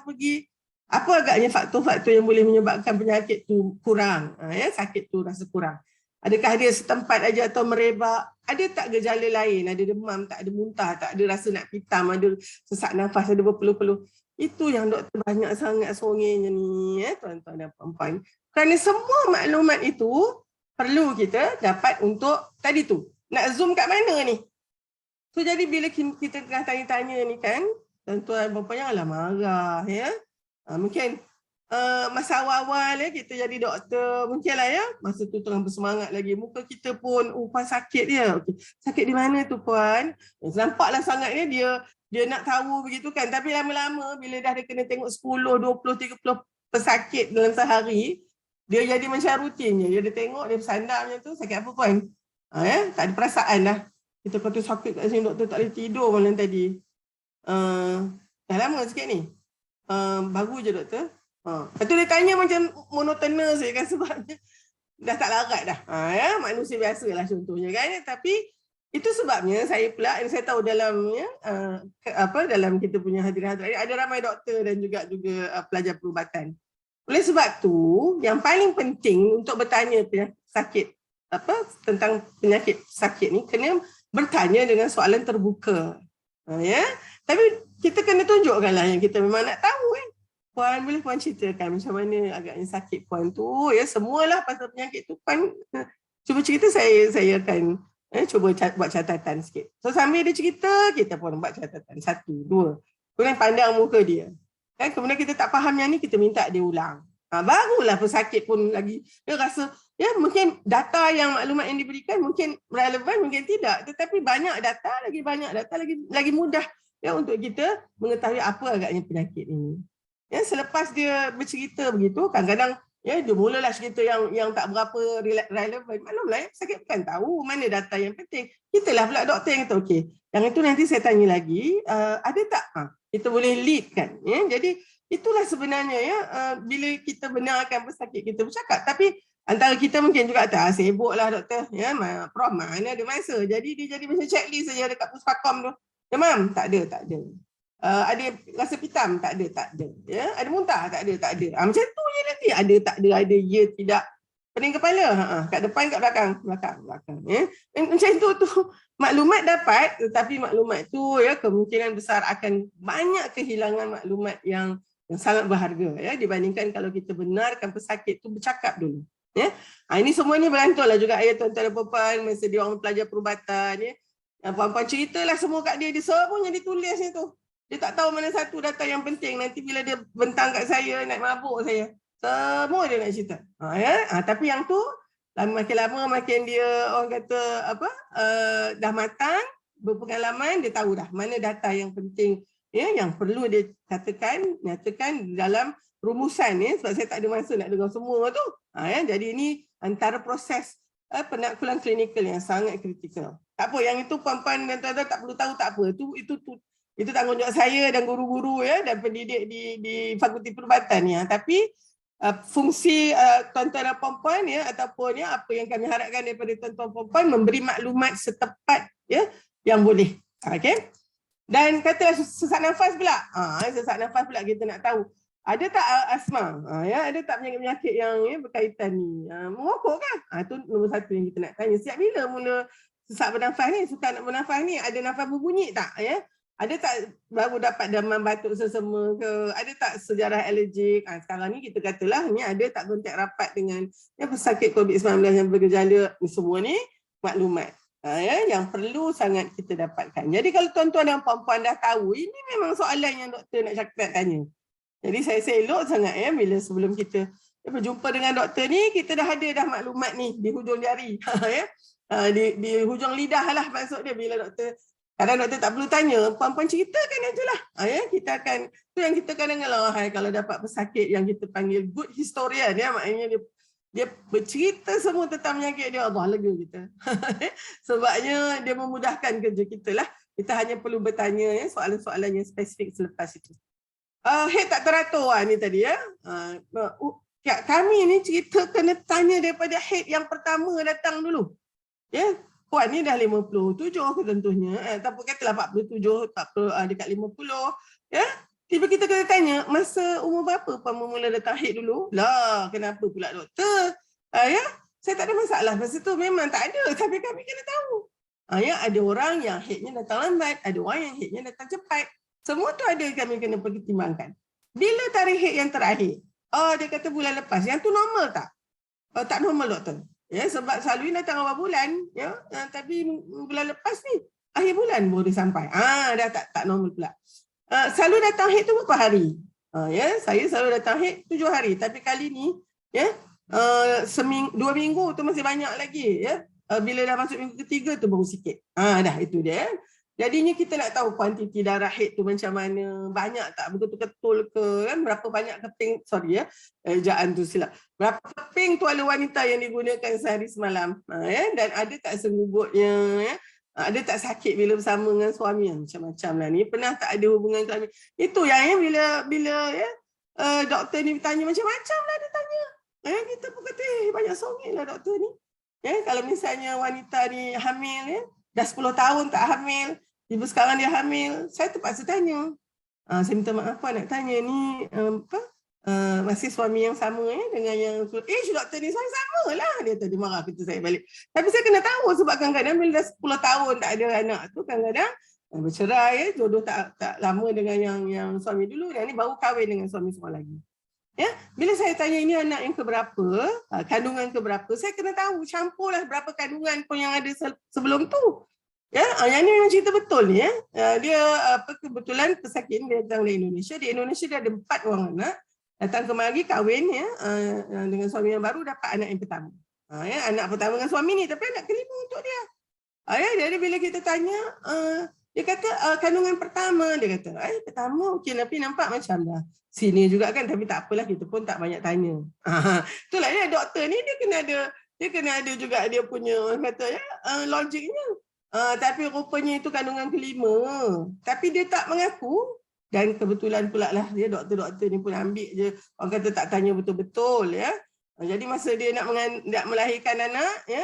B: pergi. Apa agaknya faktor-faktor yang boleh menyebabkan penyakit tu kurang? Ya, sakit tu rasa kurang. Adakah dia setempat aja atau merebak? Ada tak gejala lain? Ada demam, tak ada muntah, tak ada rasa nak pitam, ada sesak nafas, ada berpeluh-peluh. Itu yang doktor banyak sangat songenya ni, ya, tuan-tuan dan puan-puan. Kerana semua maklumat itu perlu kita dapat untuk tadi tu. Nak zoom kat mana ni? So jadi bila kita tengah tanya-tanya ni kan, tuan-tuan puan janganlah marah ya. Mungkin masa awal-awal ya kita jadi doktor, mungkinlah ya masa tu tengah bersemangat lagi, muka kita pun puan sakit dia. Okey, sakit di mana tu puan? Nampaklah sangatnya dia nak tahu begitu kan, tapi lama-lama bila dah dia kena tengok 10, 20, 30 pesakit dalam sehari, dia jadi macam rutinnya. Dia tengok, dia bersandar macam tu, sakit apa puan? Ya, tak ada perasaan dah. Kita kata sakit kat sini, doktor tak boleh tidur malam tadi. Dah lama sikit ni. Baru je doktor. Lepas tu dia tanya macam monotonous je kan, sebabnya dah tak larat dah. Ya, manusia biasa lah contohnya kan. Tapi itu sebabnya saya pula, dan saya tahu dalam dalam kita punya hadirin-hadirin ada ramai doktor dan juga pelajar perubatan. Oleh sebab tu, yang paling penting untuk bertanya sakit tentang penyakit sakit ni, kena bertanya dengan soalan terbuka. Ya, tapi kita kena tunjukkanlah yang kita memang nak tahu kan. Puan, boleh puan ceritakan macam mana agaknya sakit puan tu, ya, semualah pasal penyakit tu puan. Cuba cerita, saya akan cuba buat catatan sikit. So sambil dia cerita, kita pun buat catatan 1, 2. Kemudian pandang muka dia. Kan, kemudian kita tak faham yang ni, kita minta dia ulang. Barulah pesakit pun lagi dia rasa ya, mungkin data yang maklumat yang diberikan mungkin relevan, mungkin tidak, tetapi banyak data lagi mudah ya untuk kita mengetahui apa agaknya penyakit ini. Ya, selepas dia bercerita begitu, kadang-kadang ya dia mulalah cerita yang tak berapa relevan. Maklumlah ya, sakit bukan tahu mana data yang penting. Kitalah pula doktor yang kata okey, yang itu nanti saya tanya lagi, ada tak? Kita boleh lead kan. Ya, jadi itulah sebenarnya ya, bila kita benarkan pesakit kita bercakap. Tapi antara kita mungkin juga tak sibuklah doktor ya, Prof mana ada masa. Jadi dia jadi macam checklist saja dekat Puspakom tu. Demam? Tak ada. Ada rasa pitam? Tak ada. Ya, ada muntah? Tak ada. Macam tu je nanti. Ada, tak ada, ya, tidak. Pening kepala? Kat depan, kat belakang. Ya. Macam tu maklumat dapat, tetapi maklumat tu ya kemungkinan besar akan banyak kehilangan maklumat yang sangat berharga ya, dibandingkan kalau kita benarkan pesakit tu bercakap dulu. Ya. Ini semua ni berantollah juga ya tuan-tuan dan puan-puan, masa dia orang pelajar perubatan ya. Puan-puan ceritalah semua kat dia semuanya ditulis tu. Dia tak tahu mana satu data yang penting. Nanti bila dia bentang kat saya, nak mabuk saya. Semua dia nak cerita. Tapi yang tu, makin lama makin dia orang kata dah matang, berpengalaman, dia tahu dah mana data yang penting ya, yang perlu dia nyatakan dalam rumusan ya, sebab saya tak ada masa nak dengar semua tu. Jadi ini antara proses penaklukan klinikal yang sangat kritikal. Tak apa, yang itu puan-puan dan tuan-tuan tak perlu tahu, tak apa. Itu tanggungjawab saya dan guru-guru ya dan pendidik di Fakulti Perubatan ya. Tapi fungsi tuan-tuan dan puan-puan ya, ataupun ya apa yang kami harapkan daripada tuan-tuan puan-puan, memberi maklumat setepat ya yang boleh. Okey. Dan katalah sesak nafas pula. Sesak nafas pula kita nak tahu. Ada tak asma? Ya, ada tak penyakit-penyakit yang ya, berkaitan ni? Merokok kan? Itu nombor satu yang kita nak tanya. Sejak bila mula sesak bernafas ni? Suka nak bernafas ni? Ada nafas berbunyi tak? Ya? Ada tak baru dapat demam batuk sesama ke? Ada tak sejarah alergik? Sekarang ni kita katalah ni ada tak kontak rapat dengan ya, pesakit COVID-19 yang bergejala. Semua ni maklumat. Yang perlu sangat kita dapatkan. Jadi kalau tuan-tuan dan puan-puan dah tahu, ini memang soalan yang doktor nak tanya. Jadi saya elok sangat ya bila sebelum kita berjumpa dengan doktor ni, kita dah ada maklumat ni di hujung jari. Di hujung lidah lah maksud dia. Bila doktor, kadang doktor tak perlu tanya, puan-puan ceritakan ajalah. Kita akan, tu yang kita kadang-kadang kalau dapat pesakit yang kita panggil good historian ya, maknanya dia bercerita semua tentang penyakit dia, Allah lega kita. Sebabnya dia memudahkan kerja kita lah. Kita hanya perlu bertanya ya, soalan-soalan yang spesifik selepas itu. Head tak teratur ni tadi ya. Kami ni cerita kena tanya daripada head yang pertama datang dulu. Ya, puan ni dah 57 contohnya. Tak apa katalah 47, 40 dekat 50 ya. Tiba kita kena tanya, masa umur berapa puan mula datang head dulu? Lah, kenapa pula doktor? Ya, saya tak ada masalah. Masa tu memang tak ada, tapi kami kena tahu. Ya, ada orang yang headnya datang lambat, ada orang yang headnya datang cepat. Semua tu ada kami kena pertimbangkan. Bila tarikh head yang terakhir? Dia kata bulan lepas. Yang tu normal tak? Tak normal doktor. Ya, sebab selalu datang awal bulan, ya. Tapi bulan lepas ni akhir bulan baru dia sampai. Dah tak normal pula. Selalu datang haid tu berapa hari? Ya, saya selalu datang haid 7 hari. Tapi kali ni, ya, 2 minggu tu masih banyak lagi. Ya, bila dah masuk minggu ketiga tu baru sikit. Dah itu dia. Jadinya kita nak tahu kuantiti darah haid tu macam mana, banyak tak, betul-betul ke, kan? Berapa banyak keping, sorry ya, ejaan tu silap. Berapa keping tuala wanita yang digunakan sehari semalam. Ya, dan ada tak sengubutnya, ya? Ada tak sakit bila bersama dengan suami, macam-macam lah ni, pernah tak ada hubungan kelamin. Itu yang bila ya, doktor ni bertanya macam-macam lah dia tanya. Kita pun kata banyak songit lah doktor ni. Kalau misalnya wanita ni hamil, dah 10 tahun tak hamil, ibu sekarang dia hamil, saya terpaksa tanya. Saya minta maaf Puan nak tanya ni masih suami yang sama dengan yang doktor ni suami sama lah, dia tadi marah kita saya balik. Tapi saya kena tahu sebab kadang-kadang bila dah 10 tahun tak ada anak tu, kadang-kadang bercerai, jodoh tak lama dengan yang suami dulu, dan ni baru kahwin dengan suami semua lagi. Ya, bila saya tanya ini anak yang keberapa, kandungan keberapa, saya kena tahu, campurlah berapa kandungan pun yang ada sebelum tu. Ya, yang ni memang cerita betul ni ya. Dia kebetulan pesakit dia datang dari Indonesia. Di Indonesia dia ada 4 orang anak. Datang kemari kahwin ya, dengan suami yang baru, dapat anak yang pertama. Anak pertama dengan suami ni, tapi anak kelima untuk dia. Jadi bila kita tanya, dia kata kandungan pertama, dia kata, pertama okey, tapi nampak macam dah sini juga kan, tapi tak apalah, kita pun tak banyak tanya. Itulah dia, doktor ni dia kena ada juga dia punya kata ya, logiknya. Tapi rupanya itu kandungan kelima, tapi dia tak mengaku. Dan kebetulan pula lah dia doktor-doktor ni pun ambil je, orang kata tak tanya betul-betul ya. Jadi masa dia nak melahirkan anak ya,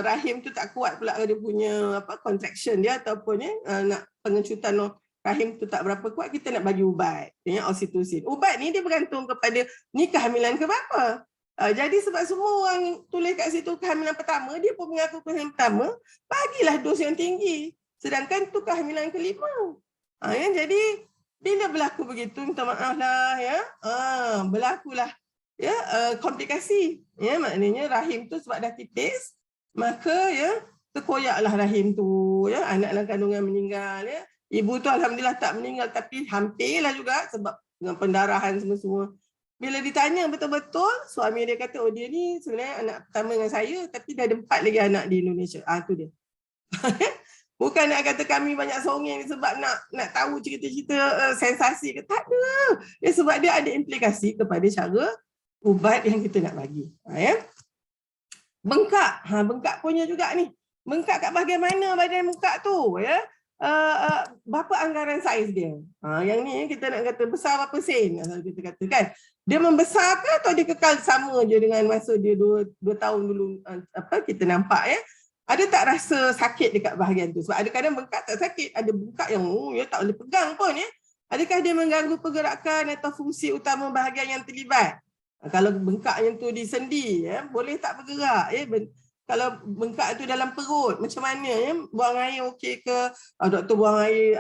B: rahim tu tak kuat pula dia punya contraction dia ataupun nak pengecutan rahim tu tak berapa kuat, kita nak bagi ubat ya, oksitosin. Ubat ni dia bergantung kepada ni kehamilan ke berapa. Jadi sebab semua orang tulis kat situ kehamilan pertama, dia pun mengaku kehamilan pertama, bagilah dos yang tinggi. Sedangkan tu kehamilan kelima. Jadi bila berlaku begitu, minta maaf lah ya, berlakulah ya komplikasi ya, maknanya rahim tu sebab dah tipis, maka ya terkoyaklah rahim tu ya, anak dalam kandungan meninggal ya. Ibu tu alhamdulillah tak meninggal, tapi hampirlah juga sebab dengan pendarahan semua-semua. Bila ditanya betul-betul, suami dia kata, dia ni sebenarnya anak pertama dengan saya, tapi dah ada 4 lagi anak di Indonesia. Tu dia. Bukan nak kata kami banyak songeng sebab nak tahu cerita-cerita sensasi ke, tak ada. Sebab dia ada implikasi kepada cara ubat yang kita nak bagi. Bengkak, bengkak punya juga ni. Bengkak kat bahagian mana badan bengkak tu ya? Berapa anggaran saiz dia? Yang ni kita nak kata besar berapa sen, kita katakan. Dia membesar ke atau dia kekal sama je dengan masa dia 2 tahun dulu kita nampak ya? Ada tak rasa sakit dekat bahagian tu? Sebab ada kadang bengkak tak sakit, ada bengkak yang tak boleh pegang pun ya. Adakah dia mengganggu pergerakan atau fungsi utama bahagian yang terlibat? Kalau bengkaknya tu di sendi ya, boleh tak bergerak ya. Kalau bengkak tu dalam perut, macam mana ya? Buang air okey ke? Doktor buang air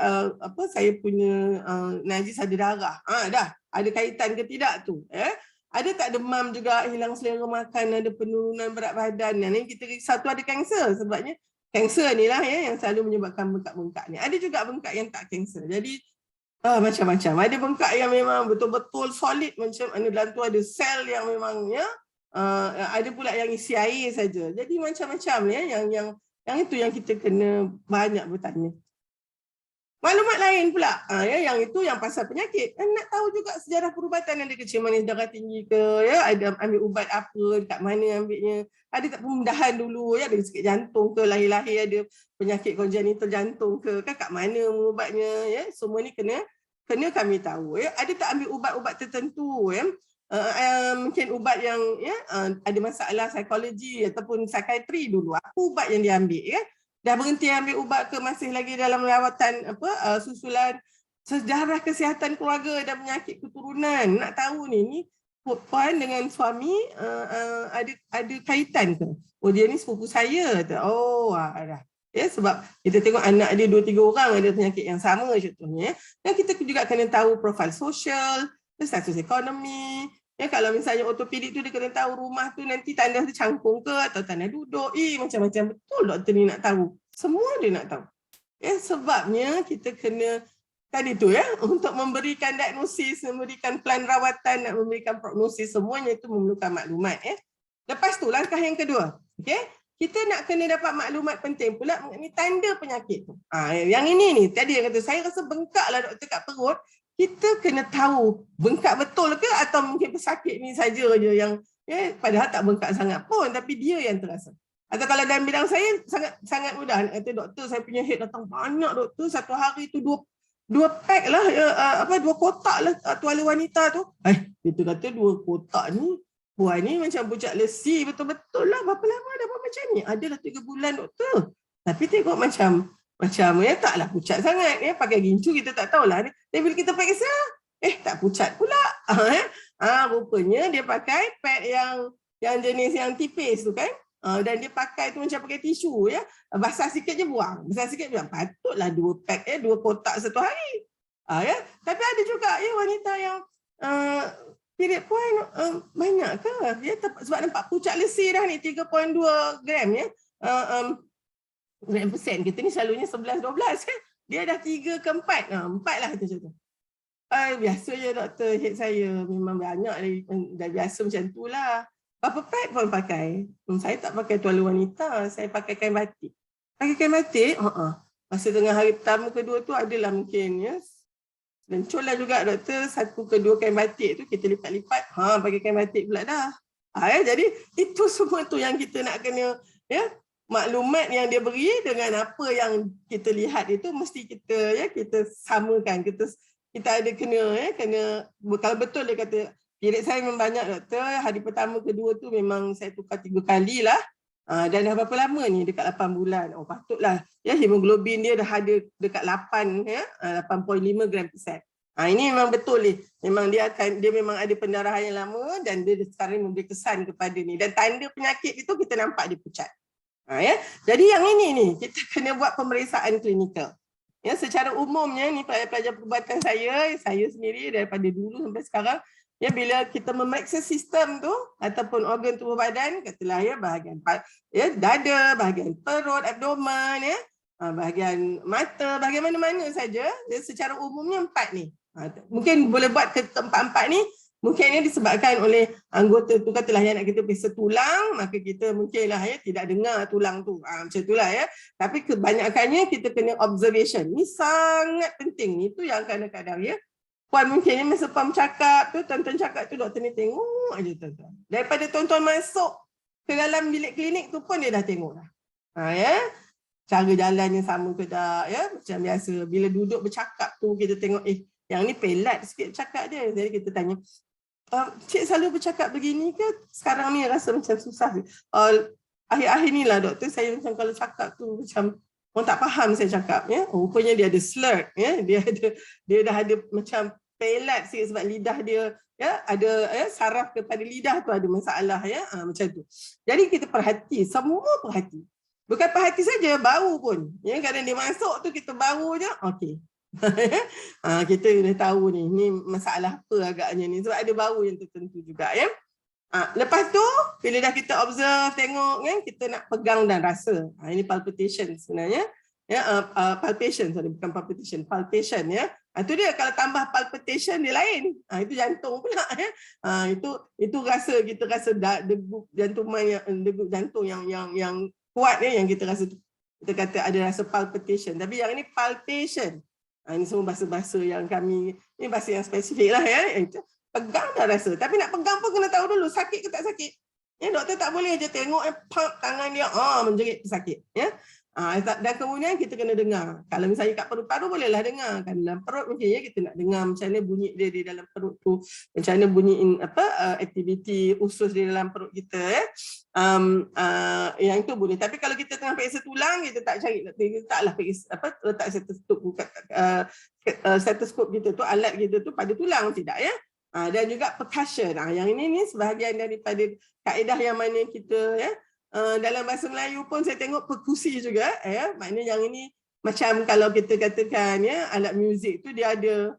B: saya punya najis ada darah. Dah ada kaitan ke tidak tu ya? Ada tak demam juga, hilang selera makan, ada penurunan berat badan. Yang kita satu ada kanser, sebabnya kanser ni lah ya yang selalu menyebabkan bengkak-bengkak ni. Ada juga bengkak yang tak kanser. Jadi macam-macam. Ada bengkak yang memang betul-betul solid, macam dalam tu ada sel yang memang ya, ada pula yang isi air saja. Jadi macam-macam ya, yang itu yang kita kena banyak bertanya. Maklumat lain pula, yang itu yang pasal penyakit. Nak tahu juga sejarah perubatan, ada kecil manis darah tinggi ke, ya, ada ambil ubat apa, dekat mana ambilnya, ada tak pembedahan dulu, ya, ada sakit jantung ke, lahir-lahir ada penyakit kongenital jantung ke, kat mana ubatnya, ya, semua ni kena kami tahu. Ya. Ada tak ambil ubat-ubat tertentu, ya, mungkin ubat yang ya, ada masalah psikologi ataupun psikiatri dulu, apa ubat yang diambil, ya. Dah berhenti ambil ubat ke masih lagi dalam rawatan susulan sejarah kesihatan keluarga dan penyakit keturunan. Nak tahu ni puan dengan suami ada kaitan ke? Dia ni sepupu saya. Dah. Ya, sebab kita tengok anak dia 2-3 orang ada penyakit yang sama contohnya. Dan kita juga kena tahu profil sosial, status ekonomi. Ya, kalau misalnya ortopedik tu dia kena tahu rumah tu nanti tandas tu cangkung ke atau tanah duduk. Macam-macam betul doktor ni nak tahu. Semua dia nak tahu. Ya, sebabnya kita kena tadi tu ya, untuk memberikan diagnosis, memberikan plan rawatan, nak memberikan prognosis, semuanya itu memerlukan maklumat ya. Lepas tu langkah yang kedua, okey, kita nak kena dapat maklumat penting pula mengenai tanda penyakit tu. Yang ini ni tadi yang kata saya rasa bengkaklah doktor kat perut, kita kena tahu bengkak betul ke atau mungkin pesakit ni saja je yang padahal tak bengkak sangat pun tapi dia yang terasa. Atau kalau dalam bidang saya sangat mudah, nak kata doktor saya punya head datang banyak doktor, satu hari tu dua pack lah, dua kotak lah tuala wanita tu. Kita kata 2 kotak ni, puan ni macam bucak lesi betul-betul lah. Berapa lama dah buat macam ni? Adalah 3 bulan doktor. Tapi tengok macam ya taklah pucat sangat. Ya, pakai gincu kita tak tahulah. Tapi bila kita periksa, tak pucat pula. Rupanya dia pakai pad yang jenis yang tipis tu kan. Dan dia pakai tu macam pakai tisu ya. Basah sikit je buang. Patutlah 2 pack 2 kotak satu hari. Ya. Tapi ada juga ya wanita yang period puan banyak ke? Ya, sebab nampak pucat lesi dah ni 3.2 gram ya. Gram persen kita ni selalunya 11-12 kan. Dia dah 3 ke 4. 4 lah macam tu. Biasa je doktor, head saya memang banyak dah biasa macam tu lah. Berapa pad pun pakai. Saya tak pakai tuala wanita, saya pakai kain batik. Pakai kain batik, masa tengah hari pertama kedua tu adalah mungkin ya. Lencur lah juga doktor, 1 ke 2 kain batik tu kita lipat-lipat, pakai kain batik pula dah. Jadi itu semua tu yang kita nak kena ya, maklumat yang dia beri dengan apa yang kita lihat itu mesti kita samakan. Kita ada kena kalau betul dia kata period saya memang banyak doktor, hari pertama kedua tu memang saya tukar 3 kali lah. Dan dah berapa lama ni? Dekat 8 bulan. Patutlah ya, hemoglobin dia dah ada dekat 8 ya, 8.5 gram persen. Ini memang betul ni. Memang dia memang ada pendarahan yang lama dan dia sekarang memberi kesan kepada ni. Dan tanda penyakit itu kita nampak dia pucat. Ya. Jadi yang ini ni kita kena buat pemeriksaan klinikal. Ya, secara umumnya ni pelajar perubatan saya sendiri daripada dulu sampai sekarang, ya, bila kita memeriksa sistem tu ataupun organ tubuh badan, katalah ya bahagian dada, bahagian perut, abdomen ya, bahagian mata, bahagian mana-mana saja, ya, secara umumnya 4 ni. Mungkin boleh buat ke tempat 4 ni, mungkin ini disebabkan oleh anggota tu, katalah yang nak kita periksa tulang, maka kita mungkinlah ya tidak dengar tulang tu. Macam itulah ya. Tapi kebanyakannya kita kena observation. Ni sangat penting. Itu yang kadang-kadang ya. Puan mungkin masa puan cakap tu, tuan-tuan cakap tu, doktor ni tengok aja tuan-tuan. Daripada tuan-tuan masuk ke dalam bilik klinik tu pun dia dah tengok dah. Ya. Cara jalannya sama ke tak ya. Macam biasa bila duduk bercakap tu kita tengok yang ni pelat sikit cakap dia. Jadi kita tanya, cik selalu bercakap begini ke? Sekarang ni rasa macam susah. Akhir-akhir ni lah doktor, saya macam kalau cakap tu macam orang tak faham saya cakap. Ya? Rupanya dia ada slur. Ya? Dia dah ada macam pelat sikit sebab lidah dia ya, ada saraf kepada lidah tu ada masalah. Ya? Macam tu. Jadi kita perhati, semua perhati. Bukan perhati saja, bau pun. Ya? Kadang dia masuk tu kita bau je, okey. Kita dah tahu ni masalah apa agaknya ni sebab ada bau yang tertentu juga ya. Lepas tu bila dah kita observe tengok kan, kita nak pegang dan rasa. Ini palpitation sebenarnya ya, palpitation ya. Itu dia, kalau tambah palpitation dia lain. Itu jantung pula ya. Itu rasa, kita rasa degup jantung yang kuat ya, yang kita rasa, kita kata ada rasa palpitation. Tapi yang ini palpation. Ini semua bahasa-bahasa yang kami, ini bahasa yang spesifik lah ya. Pegang dah rasa. Tapi nak pegang pun kena tahu dulu sakit ke tak sakit. Ya, doktor tak boleh je tengok pump tangan dia, menjerit sakit. Ya. Dan kemudian kita kena dengar. Kalau misalnya kat paru-paru bolehlah dengar. Kan dalam perut mungkin ya kita nak dengar macam mana bunyi dia di dalam perut tu. Macam mana bunyi aktiviti usus di dalam perut kita ya. Yang itu boleh. Tapi kalau kita tengah periksa tulang, kita tak cari, kita taklah periksa letak stetoskop kita tu, alat kita tu pada tulang, tidak ya. Dan juga percussion. Yang ini sebahagian daripada kaedah yang mana kita ya. Dalam bahasa Melayu pun saya tengok perkusi juga ya, maknanya yang ini macam kalau kita katakan ya, alat muzik tu dia ada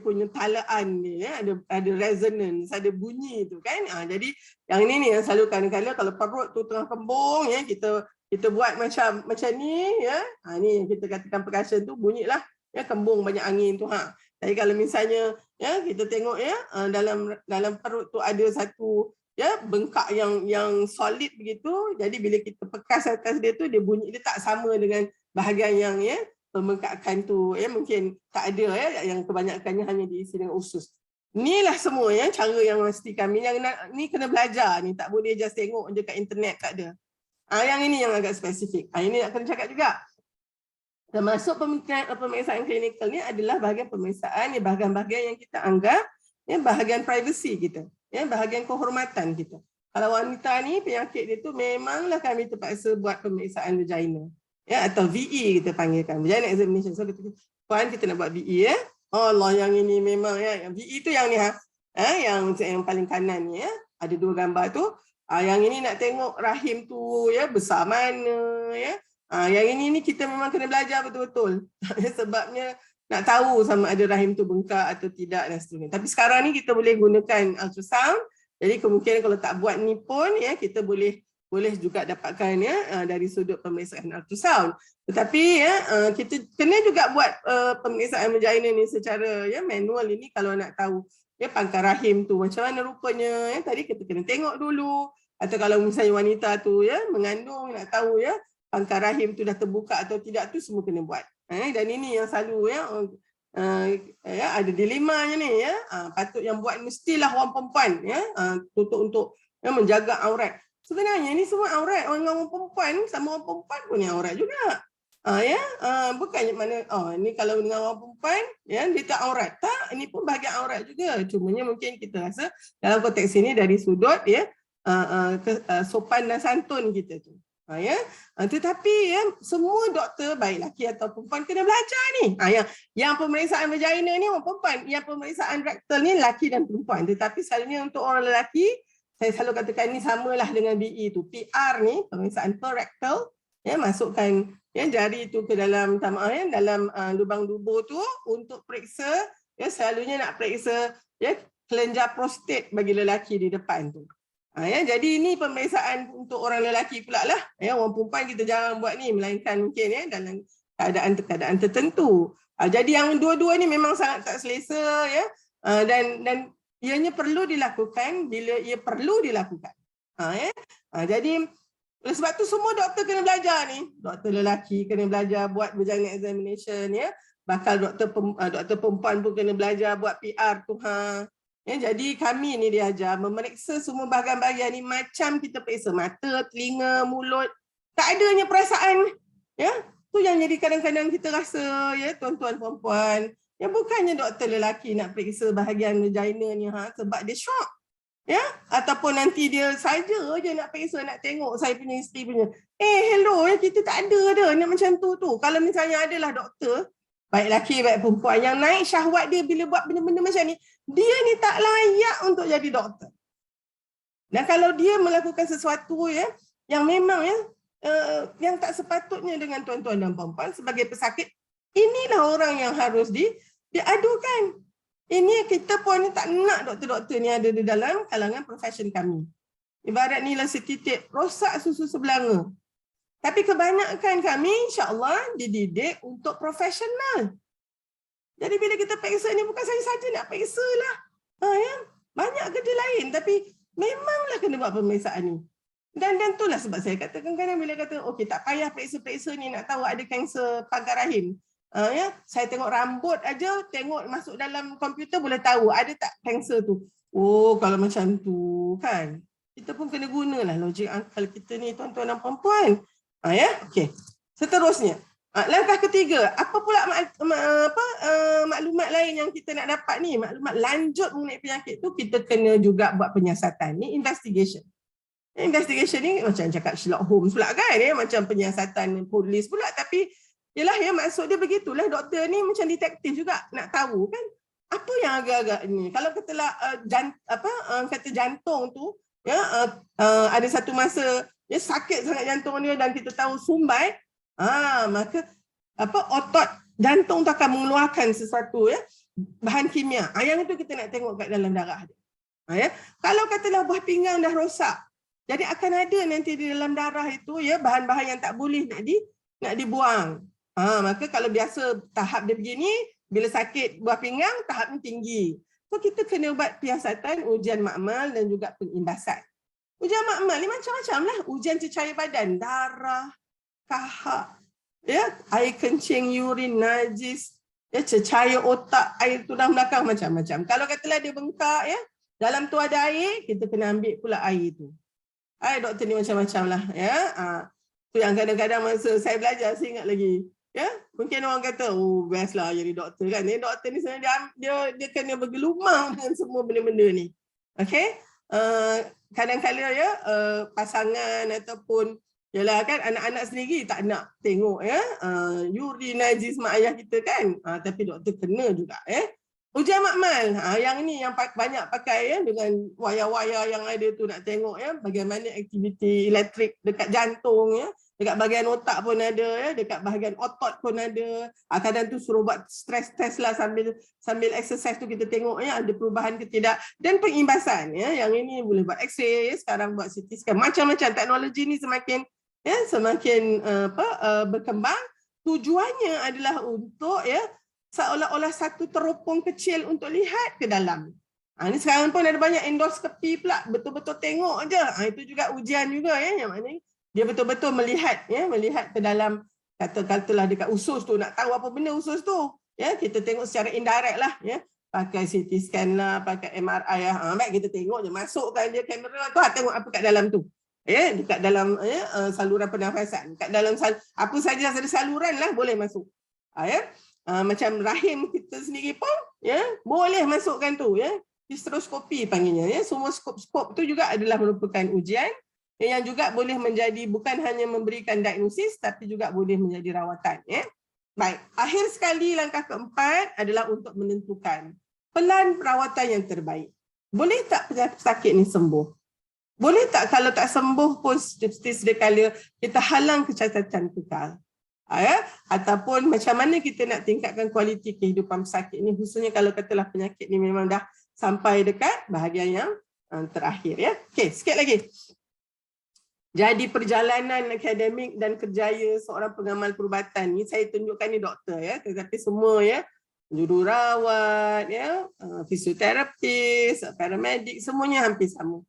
B: punya talaan dia ya, ada resonance, ada bunyi tu kan. Jadi yang ini ni yang selalu kadang-kadang kalau perut tu tengah kembung ya, kita buat macam ni ya. Ni yang kita katakan percussion tu, bunyilah ya kembung banyak angin tu ha. Jadi kalau misalnya ya kita tengok ya dalam perut tu ada satu ya bengkak yang solid begitu, jadi bila kita pekas atas dia tu dia bunyi dia tak sama dengan bahagian yang ya pembengkakan tu ya mungkin tak ada ya yang kebanyakannya hanya diisi dengan usus. Inilah semua ya cara yang mesti kami yang ni kena belajar ni, tak boleh just tengok je kat internet tak ada. Yang ini yang agak spesifik. Ini nak kena cakap juga. Termasuk pemeriksaan klinikal ni adalah bahagian pemeriksaan bahagian-bahagian yang kita anggap ya bahagian privacy kita, ya bahagian kehormatan kita. Kalau wanita ni penyakit dia tu memanglah kami terpaksa buat pemeriksaan vagina. Ya atau VE kita panggilkan, vagina examination. So puan kita nak buat VE ya. Oh Allah yang ini memang ya, yang VE tu yang ni yang paling kanan ni ya. Ada dua gambar tu. Yang ini nak tengok rahim tu ya besar mana ya. Yang ini kita memang kena belajar betul-betul. Sebabnya nak tahu sama ada rahim tu bengkak atau tidak dan seterusnya. Tapi sekarang ni kita boleh gunakan ultrasound. Jadi kemungkinan kalau tak buat ni pun ya kita boleh juga dapatkan ya dari sudut pemeriksaan ultrasound. Tetapi ya kita kena juga buat pemeriksaan vagina ni secara ya manual ini kalau nak tahu ya pangkal rahim tu macam mana rupanya ya tadi kita kena tengok dulu, atau kalau misalnya wanita tu ya mengandung nak tahu ya pangkal rahim tu dah terbuka atau tidak tu semua kena buat. Dan ini yang selalu ya ada dilemanya ni ya. Patut yang buat mestilah orang perempuan ya untuk ya, menjaga aurat. Sebenarnya ni semua aurat orang perempuan sama orang perempuan pun ni aurat juga. Bukannya mana ni kalau dengan orang perempuan ya dia tak aurat. Tak, ini pun bahagian aurat juga. Cumanya mungkin kita rasa dalam konteks ini dari sudut ya sopan dan santun kita tu. Tetapi ya semua doktor baik lelaki atau perempuan kena belajar ni. Yang pemeriksaan vagina ni orang perempuan, yang pemeriksaan rektal ni lelaki dan perempuan. Tetapi selalunya untuk orang lelaki saya selalu katakan ni samalah dengan BE tu. PR ni pemeriksaan per rektal ya masukkan ya jari tu ke dalam dalam lubang dubur tu untuk periksa ya selalunya nak periksa ya kelenjar prostat bagi lelaki di depan tu. Jadi ini pemeriksaan untuk orang lelaki pula lah. Orang perempuan kita jarang buat ni melainkan mungkin ya dalam keadaan tertentu. Jadi yang dua-dua ni memang sangat tak selesa ya. Dan ianya perlu dilakukan bila ia perlu dilakukan. Jadi oleh sebab tu semua doktor kena belajar ni. Doktor lelaki kena belajar buat vagina examination ya. Bakal doktor perempuan pun kena belajar buat PR tu jadi kami ni diajar memeriksa semua bahagian-bahagian ni macam kita periksa mata, telinga, mulut. Tak adanya perasaan. Ya, tu yang jadi kadang-kadang kita rasa ya tuan-tuan perempuan, ya bukannya doktor lelaki nak periksa bahagian vagina ni sebab dia syok. Ya, ataupun nanti dia saja je nak periksa, nak tengok saya punya isteri punya. Hello, kita tak ada dah nak macam tu. Kalau misalnya adalah doktor baik lelaki baik perempuan yang naik syahwat dia bila buat benda-benda macam ni, dia ni tak layak untuk jadi doktor. Dan kalau dia melakukan sesuatu ya yang memang ya yang tak sepatutnya dengan tuan-tuan dan perempuan sebagai pesakit, inilah orang yang harus diadukan. Ini kita pun tak nak doktor-doktor ni ada di dalam kalangan profesion kami. Ibarat nilah setitik rosak susu sebelanga. Tapi kebanyakan kami insya-Allah dididik untuk profesional. Jadi bila kita periksa ni bukan saya saja nak periksa lah. Banyak kerja lain tapi memanglah kena buat pemeriksaan ni. Dan itulah sebab saya katakan kadang bila kata okey tak payah periksa-periksa ni nak tahu ada kanser pangkal rahim. Saya tengok rambut aja, tengok masuk dalam komputer boleh tahu ada tak kanser tu. Oh kalau macam tu kan. Kita pun kena gunalah logik akal kita ni tuan-tuan dan perempuan. Okey. Seterusnya, langkah ketiga, apa pula maklumat lain yang kita nak dapat ni? Maklumat lanjut mengenai penyakit tu kita kena juga buat penyiasatan. Ni investigation. Investigation ni macam cakap Sherlock Holmes pula kan, macam penyiasatan polis pula, tapi yalah ya maksud dia begitulah, doktor ni macam detektif juga nak tahu kan apa yang agak-agak ni. Kalau katalah kata jantung tu ya ada satu masa dia sakit sangat jantung dia dan kita tahu sumbai, maka otot jantung tu akan mengeluarkan sesuatu ya bahan kimia. Yang itu kita nak tengok kat dalam darah dia. Kalau katalah buah pinggang dah rosak, jadi akan ada nanti di dalam darah itu ya bahan-bahan yang tak boleh nak dibuang. Maka kalau biasa tahap dia begini, bila sakit buah pinggang, tahapnya tinggi. So kita kena buat siasatan ujian makmal dan juga pengimbasan. Ujian makmal ni macam-macam lah. Ujian cecair badan, darah, kahak, ya, air kencing, urin, najis, ya, cecair otak, air tulang belakang, macam-macam. Kalau katalah dia bengkak, ya, dalam tu ada air, kita kena ambil pula air tu. Doktor ni macam-macam lah. Ya. Tu yang kadang-kadang masa saya belajar, saya ingat lagi. Ya, mungkin orang kata, oh best lah jadi doktor kan. Doktor ni sebenarnya dia kena bergelumang dengan semua benda-benda ni. Okay. Kadang-kadang ya pasangan ataupun yalah kan anak-anak sendiri tak nak tengok ya urin najis mak ayah kita kan. Tapi doktor kena juga ujian makmal. Yang ni yang banyak pakai ya dengan wayar-wayar yang ada tu nak tengok ya bagaimana aktiviti elektrik dekat jantung ya. Dekat bahagian otak pun ada ya, dekat bahagian otot pun ada. Kadang tu suruh buat stress test lah sambil exercise tu kita tengok ya ada perubahan ke tidak. Dan pengimbasan ya, yang ini boleh buat X-ray, sekarang buat CT scan. Macam-macam teknologi ni semakin berkembang. Tujuannya adalah untuk ya seolah-olah satu teropong kecil untuk lihat ke dalam. Ini sekarang pun ada banyak endoskopi pula, betul-betul tengok je. Itu juga ujian juga ya, yang mana dia betul-betul melihat ya, melihat ke dalam katalah dekat usus tu, nak tahu apa benda usus tu. Ya, kita tengok secara indirect lah ya. Pakai CT scan lah, pakai MRI lah. Baik kita tengok je, masukkan dia kamera tu, tengok apa kat dalam tu. Ya, dekat dalam ya, saluran pernafasan, kat dalam apa saja ada saluran lah boleh masuk. Ya. Macam rahim kita sendiri pun ya, boleh masukkan tu ya. Hysteroskopi panggilnya ya. Semua skop tu juga adalah merupakan ujian yang juga boleh menjadi bukan hanya memberikan diagnosis tapi juga boleh menjadi rawatan ya. Baik, akhir sekali langkah keempat adalah untuk menentukan pelan perawatan yang terbaik. Boleh tak pesakit ni sembuh? Boleh tak kalau tak sembuh pun sekali kita halang kecacatan kekal? Ya, ataupun macam mana kita nak tingkatkan kualiti kehidupan pesakit ni, khususnya kalau katalah penyakit ni memang dah sampai dekat bahagian yang terakhir ya. Okey, sikit lagi. Jadi perjalanan akademik dan kerjaya seorang pengamal perubatan ni saya tunjukkan ni doktor ya, tetapi semua ya jururawat ya, fisioterapis, paramedik semuanya hampir sama.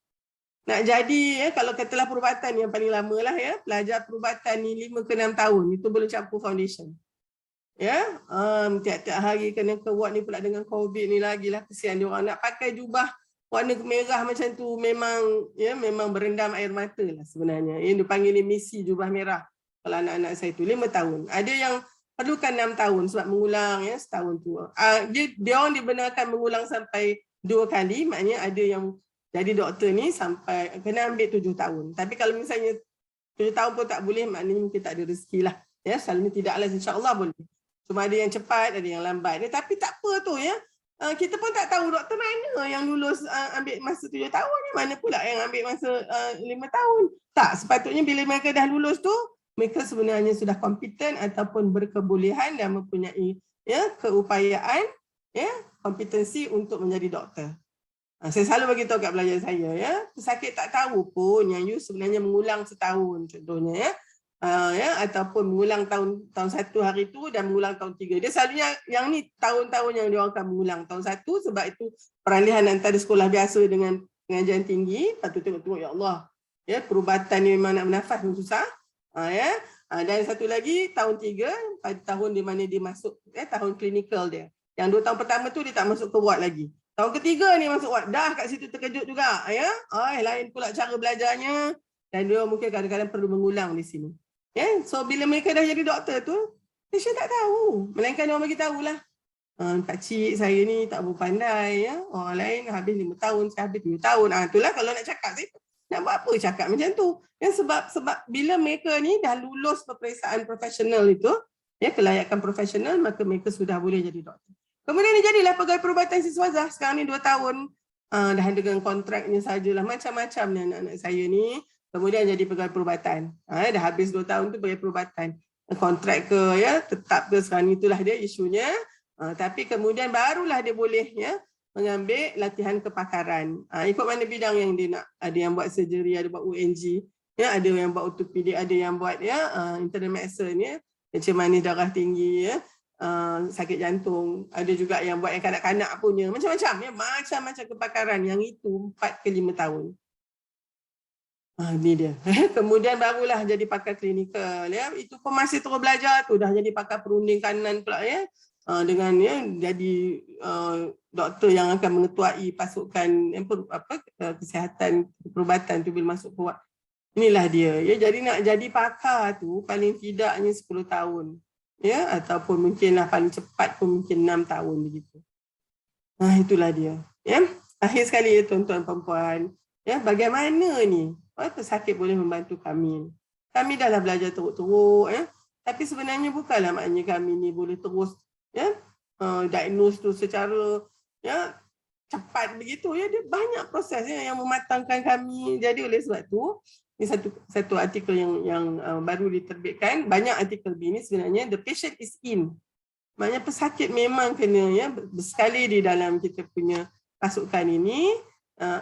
B: Nak jadi ya kalau katalah perubatan yang paling lama lah ya, pelajar perubatan ni 5 ke 6 tahun itu belum campur foundation. Ya, tiap-tiap hari kena ke ward ni pula dengan COVID ni lagilah, kesian dia orang nak pakai jubah warna merah macam tu, memang berendam air mata lah sebenarnya. Yang dipanggil misi jubah merah. Kalau anak-anak saya tu 5 tahun. Ada yang perlukan 6 tahun sebab mengulang ya setahun tu. Dia orang dibenarkan mengulang sampai 2 kali, maknanya ada yang jadi doktor ni sampai kena ambil 7 tahun. Tapi kalau misalnya 7 tahun pun tak boleh, maknanya mungkin tak ada rezeki lah. Ya, selalunya tidaklah, insya-Allah boleh. Cuma ada yang cepat, ada yang lambat. Tapi tak apa tu ya. Kita pun tak tahu doktor mana yang lulus ambil masa 7 tahun ni, mana pula yang ambil masa 5 tahun. Tak, sepatutnya bila mereka dah lulus tu, mereka sebenarnya sudah kompeten ataupun berkebolehan dan mempunyai ya keupayaan ya kompetensi untuk menjadi doktor. Saya selalu bagi tahu kat pelajar saya ya, pesakit tak tahu pun yang you sebenarnya mengulang setahun contohnya ya. Ataupun mengulang tahun 1 hari tu dan mengulang tahun 3. Dia selalunya yang ni tahun-tahun yang dia akan mengulang tahun 1 sebab itu peralihan antara sekolah biasa dengan pengajian tinggi. Lepas tu tengok ya Allah. Ya, perubatan ni memang nak bernafas pun susah. Dan satu lagi tahun 3 pada tahun di mana dia masuk tahun klinikal dia. Yang 2 tahun pertama tu dia tak masuk ke ward lagi. Tahun ketiga ni masuk ward, dah kat situ terkejut juga ya. Lain pula cara belajarnya dan dia mungkin kadang-kadang perlu mengulang di sini. Ya, so bila mereka dah jadi doktor tu, patient tak tahu. Melainkan dia orang bagi tahulah. Pakcik saya ni tak berpandai ya. Orang lain habis 5 tahun, saya habis 7 tahun. Itulah kalau nak cakap saya nak buat apa cakap macam tu. Ya, sebab bila mereka ni dah lulus peperiksaan profesional itu, ya kelayakan profesional, maka mereka sudah boleh jadi doktor. Kemudian ni jadilah pegawai perubatan siswazah. Sekarang ni 2 tahun. Dah dengan kontraknya sajalah. Macam-macam ni anak-anak saya ni. Kemudian jadi pegawai perubatan. Dah habis 2 tahun tu pegawai perubatan. Kontrak ke ya, tetap ke, sekarang itulah dia isunya. Tapi kemudian barulah dia boleh ya mengambil latihan kepakaran. Ikut mana bidang yang dia nak. Ada yang buat surgery, ada buat UNG, ya, ada yang buat ortopedi, ada yang buat ya internal medicine ya. kecil manis, darah tinggi, ya, sakit jantung. Ada juga yang buat yang kanak-kanak punya, macam-macam ya, macam-macam kepakaran yang itu 4 ke 5 tahun. Ini dia. Kemudian barulah jadi pakar klinikal, ya. Itu pun masih terus belajar tu, dah jadi pakar perunding kanan pula, ya. Dengan ya jadi doktor yang akan mengetuai pasukan kesihatan perubatan tu bila masuk kuat. Inilah dia, ya. Jadi nak jadi pakar tu paling tidaknya 10 tahun, ya, ataupun mungkinlah paling cepat pun mungkin 6 tahun begitu. Itulah dia, ya. Akhir sekali, ya, tuan-tuan perempuan, ya, bagaimana ni pesakit boleh membantu kami. Kami dah belajar teruk-teruk, ya. Tapi sebenarnya bukanlah maknanya kami ni boleh terus, ya, diagnose tu secara, ya, cepat begitu, ya. Dia banyak proses, ya, yang mematangkan kami. Jadi oleh sebab tu, ini satu artikel yang baru diterbitkan. Banyak artikel ini sebenarnya the patient is in. Maknanya pesakit memang kena, ya, bersekali di dalam kita punya pasukan ini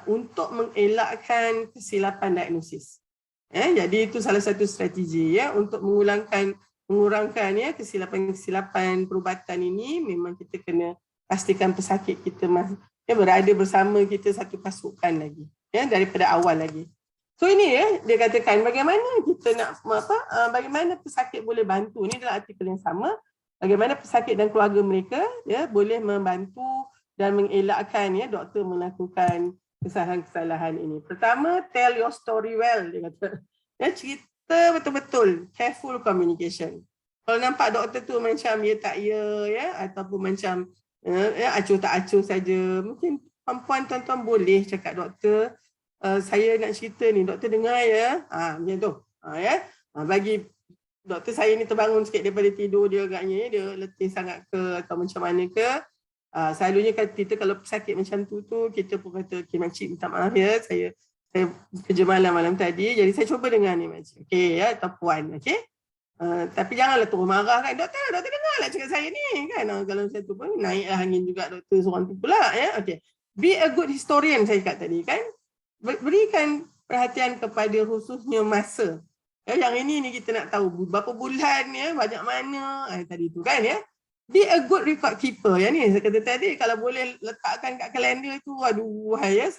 B: untuk mengelakkan kesilapan diagnosis. Jadi itu salah satu strategi, ya, untuk mengurangkan ya kesilapan perubatan ini. Memang kita kena pastikan pesakit kita berada bersama kita satu pasukan lagi, ya, daripada awal lagi. So ini, ya, dia katakan bagaimana kita nak bagaimana pesakit boleh bantu. Ini adalah artikel yang sama. Bagaimana pesakit dan keluarga mereka, ya, boleh membantu dan mengelakkan, ya, doktor melakukan kesalahan-kesalahan ini. Pertama, tell your story well, dia kata. Ya, cerita betul-betul, careful communication. Kalau nampak doktor tu macam ya tak ya, ataupun macam ya acuh tak acuh saja, mungkin perempuan tuan-tuan boleh cakap, doktor, saya nak cerita ni, doktor dengar ya. Macam tu. Ya. Bagi doktor saya ni terbangun sikit daripada tidur, dia agaknya dia letih sangat ke atau macam mana ke. Selalunya kita kalau pesakit macam tu kita pun kata, okay, makcik minta maaf ya, saya kerja malam tadi, jadi saya cuba dengar ni makcik. Okey, ya, atau puan, okey. Tapi janganlah terus marah kan, doktor dengarlah cakap saya ni kan. Kalau saya tu pun naiklah angin juga doktor seorang tu pula, ya. Okey. Be a good historian, saya cakap tadi kan. Berikan perhatian kepada khususnya masa. Ya, yang ini ni kita nak tahu berapa bulan, ya, banyak mana tadi tu kan, ya. Be a good record keeper. Yang ni saya kata tadi, kalau boleh letakkan kat kalender tu, aduh, ya,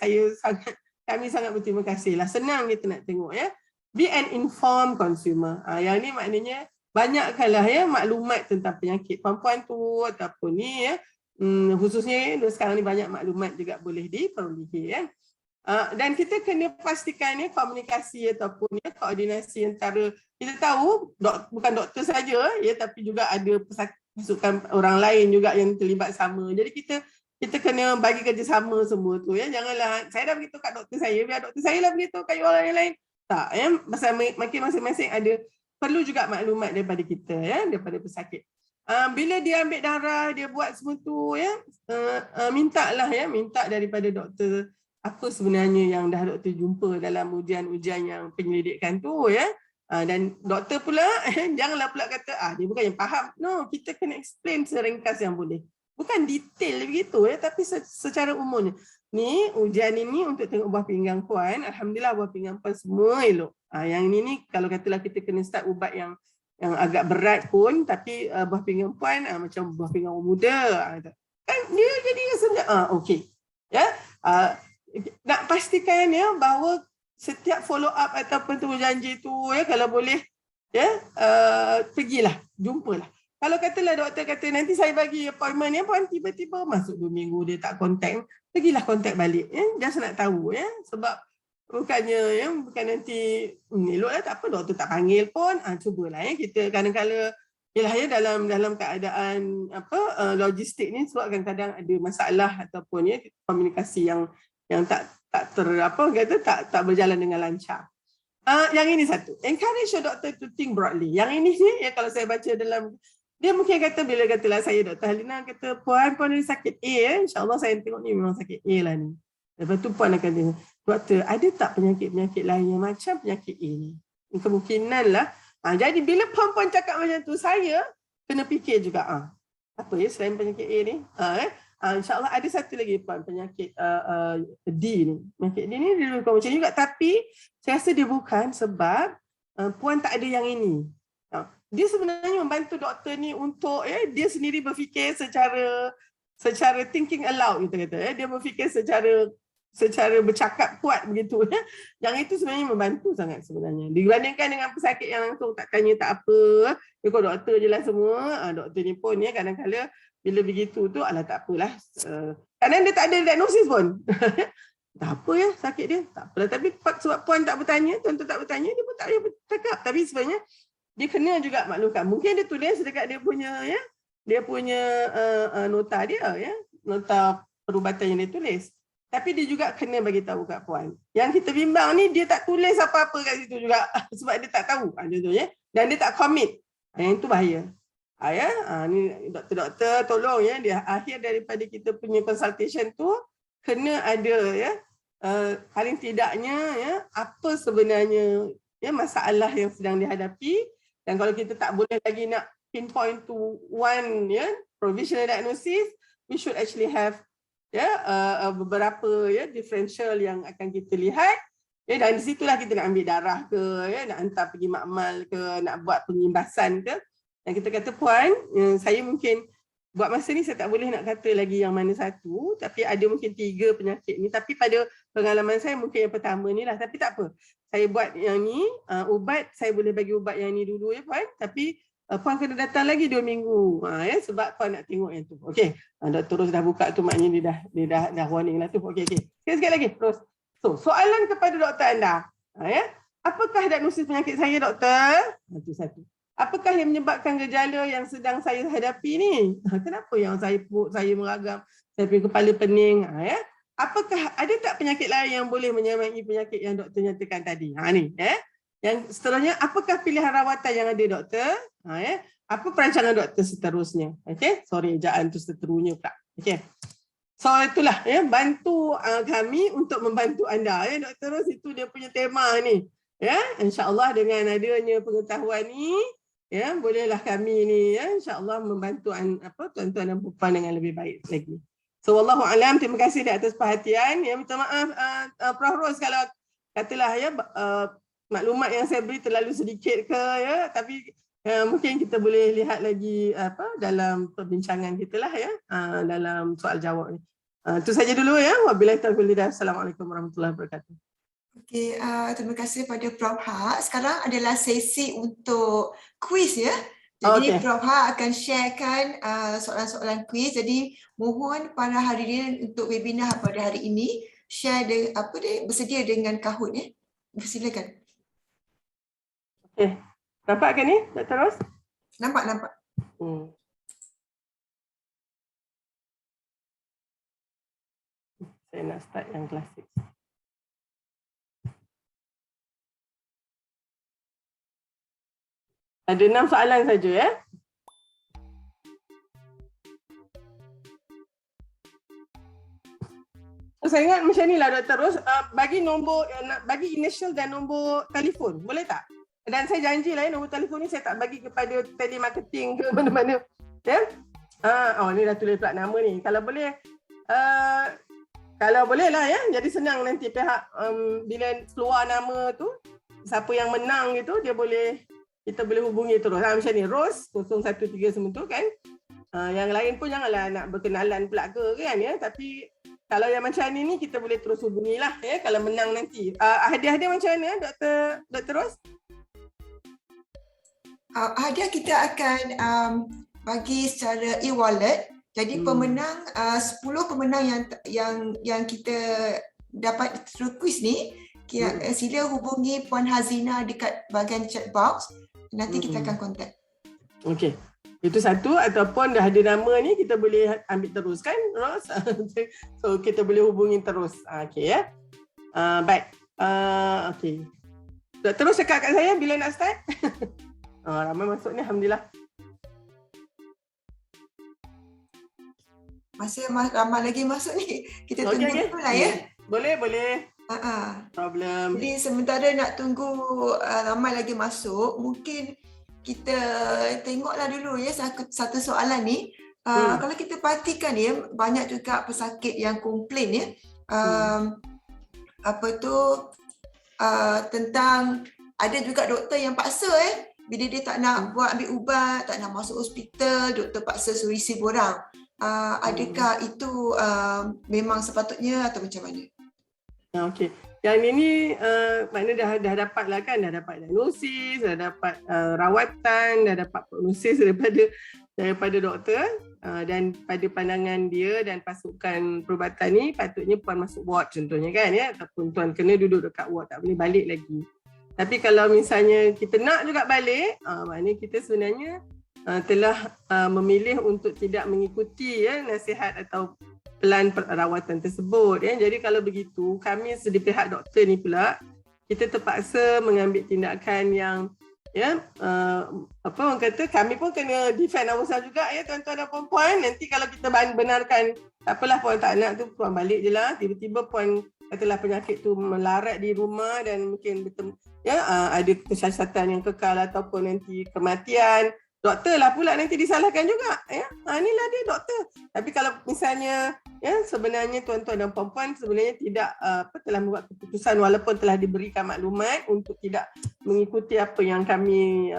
B: kami sangat berterima kasih lah. Senang kita nak tengok, ya. Be an informed consumer. Yang ni maknanya banyakkanlah, ya, maklumat tentang penyakit perempuan tu ataupun ni, ya. Khususnya sekarang ni banyak maklumat juga boleh diperolehi, ya. Dan kita kena pastikan, ya, komunikasi ataupun, ya, koordinasi antara, kita tahu bukan doktor saja, ya, tapi juga ada pasukan orang lain juga yang terlibat sama. Jadi kita kena bagi kerjasama semua tu, ya. Janganlah saya dah beritahu kat doktor saya, biar doktor saya lah beritahu kat orang yang lain. Tak, ya. Makin masing-masing ada perlu juga maklumat daripada kita, ya, daripada pesakit. Bila dia ambil darah, dia buat semua tu, ya, mintalah, ya, minta daripada doktor apa sebenarnya yang dah doktor jumpa dalam ujian-ujian yang penyelidikan tu, ya. Dan doktor pula janganlah pula kata dia bukan yang faham. No, kita kena explain seringkas yang boleh. Bukan detail begitu, ya, tapi secara umumnya. Ni ujian ini untuk tengok buah pinggang puan. Alhamdulillah buah pinggang puan semua elok. Yang ini ni kalau katalah kita kena start ubat yang agak berat pun, tapi buah pinggang puan macam buah pinggang orang muda. Kan dia jadi rasa okey. Ya. Nak pastikan, ya, bahawa setiap follow up ataupun temu janji tu, ya, kalau boleh, ya, pergilah, jumpalah. Kalau katalah doktor kata nanti saya bagi appointment, ya, puan tiba-tiba masuk 2 minggu dia tak kontak, pergilah kontak balik, ya, just nak tahu, ya, sebab bukannya, ya, bukan nanti eloklah tak apa doktor tak panggil pun, cubalah, ya, kita kadang-kadang yalah, ya, dalam keadaan logistik ni sebab kadang-kadang ada masalah ataupun, ya, komunikasi yang tak berjalan dengan lancar. Yang ini satu, encourage your doctor to think broadly. Yang ini ni, ya, kalau saya baca dalam, dia mungkin kata bila katalah saya Dr. Halina kata puan ni sakit A, ya, insyaAllah saya tengok ni memang sakit A lah ni. Lepas tu puan akan tanya, doktor ada tak penyakit-penyakit lain yang macam penyakit A ni? Kemungkinan lah. Jadi bila puan-puan cakap macam tu, saya kena fikir juga, apa ya selain penyakit A ni? InsyaAllah ada satu lagi puan, penyakit D ni. Penyakit D ni dia bukan macam juga, tapi saya rasa dia bukan sebab puan tak ada yang ini. dia sebenarnya membantu doktor ni untuk dia sendiri berfikir secara thinking aloud, kita kata. Dia berfikir secara bercakap kuat begitu. Yang itu sebenarnya membantu sangat sebenarnya. Dibandingkan dengan pesakit yang langsung tak tanya tak apa, dia kau doktor je lah semua. Doktor ni pun kadang-kadang bila begitu tu, alah tak apalah. Kadang dia tak ada diagnosis pun. Tak apa sakit dia, tak apalah. Tapi sebab puan tak bertanya, tuan-tuan tak bertanya, dia pun tak payah cakap. Tapi sebenarnya dia kena juga maklumkan. Mungkin dia tulis dekat dia punya nota dia, nota perubatan yang dia tulis. Tapi dia juga kena bagi tahu kat puan. Yang kita bimbang ni dia tak tulis apa-apa kat situ juga sebab dia tak tahu. Dan dia tak commit. Yang itu bahaya. Ni doktor-doktor tolong di akhir daripada kita punya consultation tu kena ada paling tidaknya apa sebenarnya masalah yang sedang dihadapi, dan kalau kita tak boleh lagi nak pinpoint to one provisional diagnosis, we should actually have beberapa differential yang akan kita lihat, dan di situlah kita nak ambil darah ke, nak hantar pergi makmal ke, nak buat pengimbasan ke. Dan kita kata puan, saya mungkin buat masa ni saya tak boleh nak kata lagi yang mana satu, tapi ada mungkin 3 penyakit ni, tapi pada pengalaman saya mungkin yang pertama ni lah, tapi tak apa. Saya buat yang ni, ubat saya boleh bagi ubat yang ni dulu puan, tapi puan kena datang lagi 2 minggu sebab puan nak tengok yang tu. Okey. Doktor Ros dah buka tu, maknanya dia dah warning lah tu. Okey. Sikit lagi Ros. So, soalan kepada doktor anda. Apakah diagnosis penyakit saya doktor? Itu satu. Apakah yang menyebabkan gejala yang sedang saya hadapi ni? Kenapa yang saya meragam, saya punya kepala pening? Apakah ada tak penyakit lain yang boleh menyamai penyakit yang doktor nyatakan tadi? Yang seterusnya, apakah pilihan rawatan yang ada doktor? Apa perancangan doktor seterusnya? Okey, sorry ejaan tu seterusnya pula. Okey. So itulah bantu kami untuk membantu anda Dr. Ros, itu dia punya tema ni. Insya-Allah dengan adanya pengetahuan ni bolehlah kami ni insya-Allah membantu tuan-tuan dan puan dengan lebih baik lagi. So wallahu alam, terima kasih di atas perhatian. Minta maaf Prof Ros kalau katalah maklumat yang saya beri terlalu sedikit ke tapi mungkin kita boleh lihat lagi dalam perbincangan kita lah dalam soal jawab ni. Itu saja dulu Wabillahi taufiq wal hidayah. Assalamualaikum warahmatullahi wabarakatuh.
A: Okey, terima kasih pada Prof Ha. Sekarang adalah sesi untuk kuis Jadi Prof Ha akan sharekan soalan-soalan kuis. Jadi mohon para hadirin untuk webinar pada hari ini share bersedia dengan Kahoot Silakan.
B: Okey. Nampak kan ni, Dr. Ros?
A: Nampak.
B: Saya nak start yang klasik. Ada 6 soalan saja Saya ingat macam ni lah Dr. Ros, bagi initial dan nombor telefon, boleh tak? Dan saya janji lah nombor telefon ni saya tak bagi kepada telemarketing ke mana-mana. Ni dah tulis pula nama ni. Kalau boleh lah jadi senang nanti pihak bila keluar nama tu, siapa yang menang itu kita boleh hubungi terus. Macam ni, Ros 013 semua tu kan. Yang lain pun janganlah nak berkenalan pula ke kan tapi kalau yang macam ni kita boleh terus hubungilah kalau menang nanti. Hadiah-hadiah macam mana Dr. Ros?
A: Hadiah kita akan bagi secara e-wallet. Jadi pemenang 10 pemenang yang kita dapat through quiz ni, sila hubungi Puan Hazina dekat bahagian chat box. Nanti kita akan kontak. Okey.
B: Itu satu, ataupun dah ada nama ni kita boleh ambil terus kan Ros? So kita boleh hubungi terus. Okey baik. Okey. Terus cakap kat saya bila nak start. Ramai masuk ni, alhamdulillah.
A: Masih ramai lagi masuk ni. Kita tunggu dulu lah
B: Boleh. Problem.
A: Jadi sementara nak tunggu ramai lagi masuk, mungkin kita tengoklah dulu satu soalan ni. Kalau kita perhatikan banyak juga pesakit yang komplain tentang ada juga doktor yang paksa Bila dia tak nak buat ambil ubat, tak nak masuk hospital, doktor paksa suruh receive orang. Adakah itu memang sepatutnya atau macam mana?
B: Okey. Yang ini maknanya dah dapat lah kan, dah dapat diagnosis, dah dapat rawatan, dah dapat prognosis daripada doktor, dan pada pandangan dia dan pasukan perubatan ni patutnya puan masuk ward contohnya kan ya, ataupun tuan kena duduk dekat ward, tak boleh balik lagi. Tapi kalau misalnya kita nak juga balik, maknanya kita sebenarnya telah memilih untuk tidak mengikuti ya nasihat atau pelan rawatan tersebut ya. Jadi kalau begitu, kami di pihak doktor ni pula kita terpaksa mengambil tindakan yang ya apa orang kata, kami pun kena defend ourselves juga ya tuan-tuan dan puan-puan. Nanti kalau kita benarkan tak apalah puan tak nak tu, puan balik je lah, tiba-tiba puan katalah penyakit tu melarat di rumah dan mungkin ada kesiasatan yang kekal ataupun nanti kematian, doktor lah pula nanti disalahkan juga ya. Inilah dia doktor. Tapi kalau misalnya ya sebenarnya tuan-tuan dan puan-puan sebenarnya tidak telah membuat keputusan walaupun telah diberikan maklumat untuk tidak mengikuti apa yang kami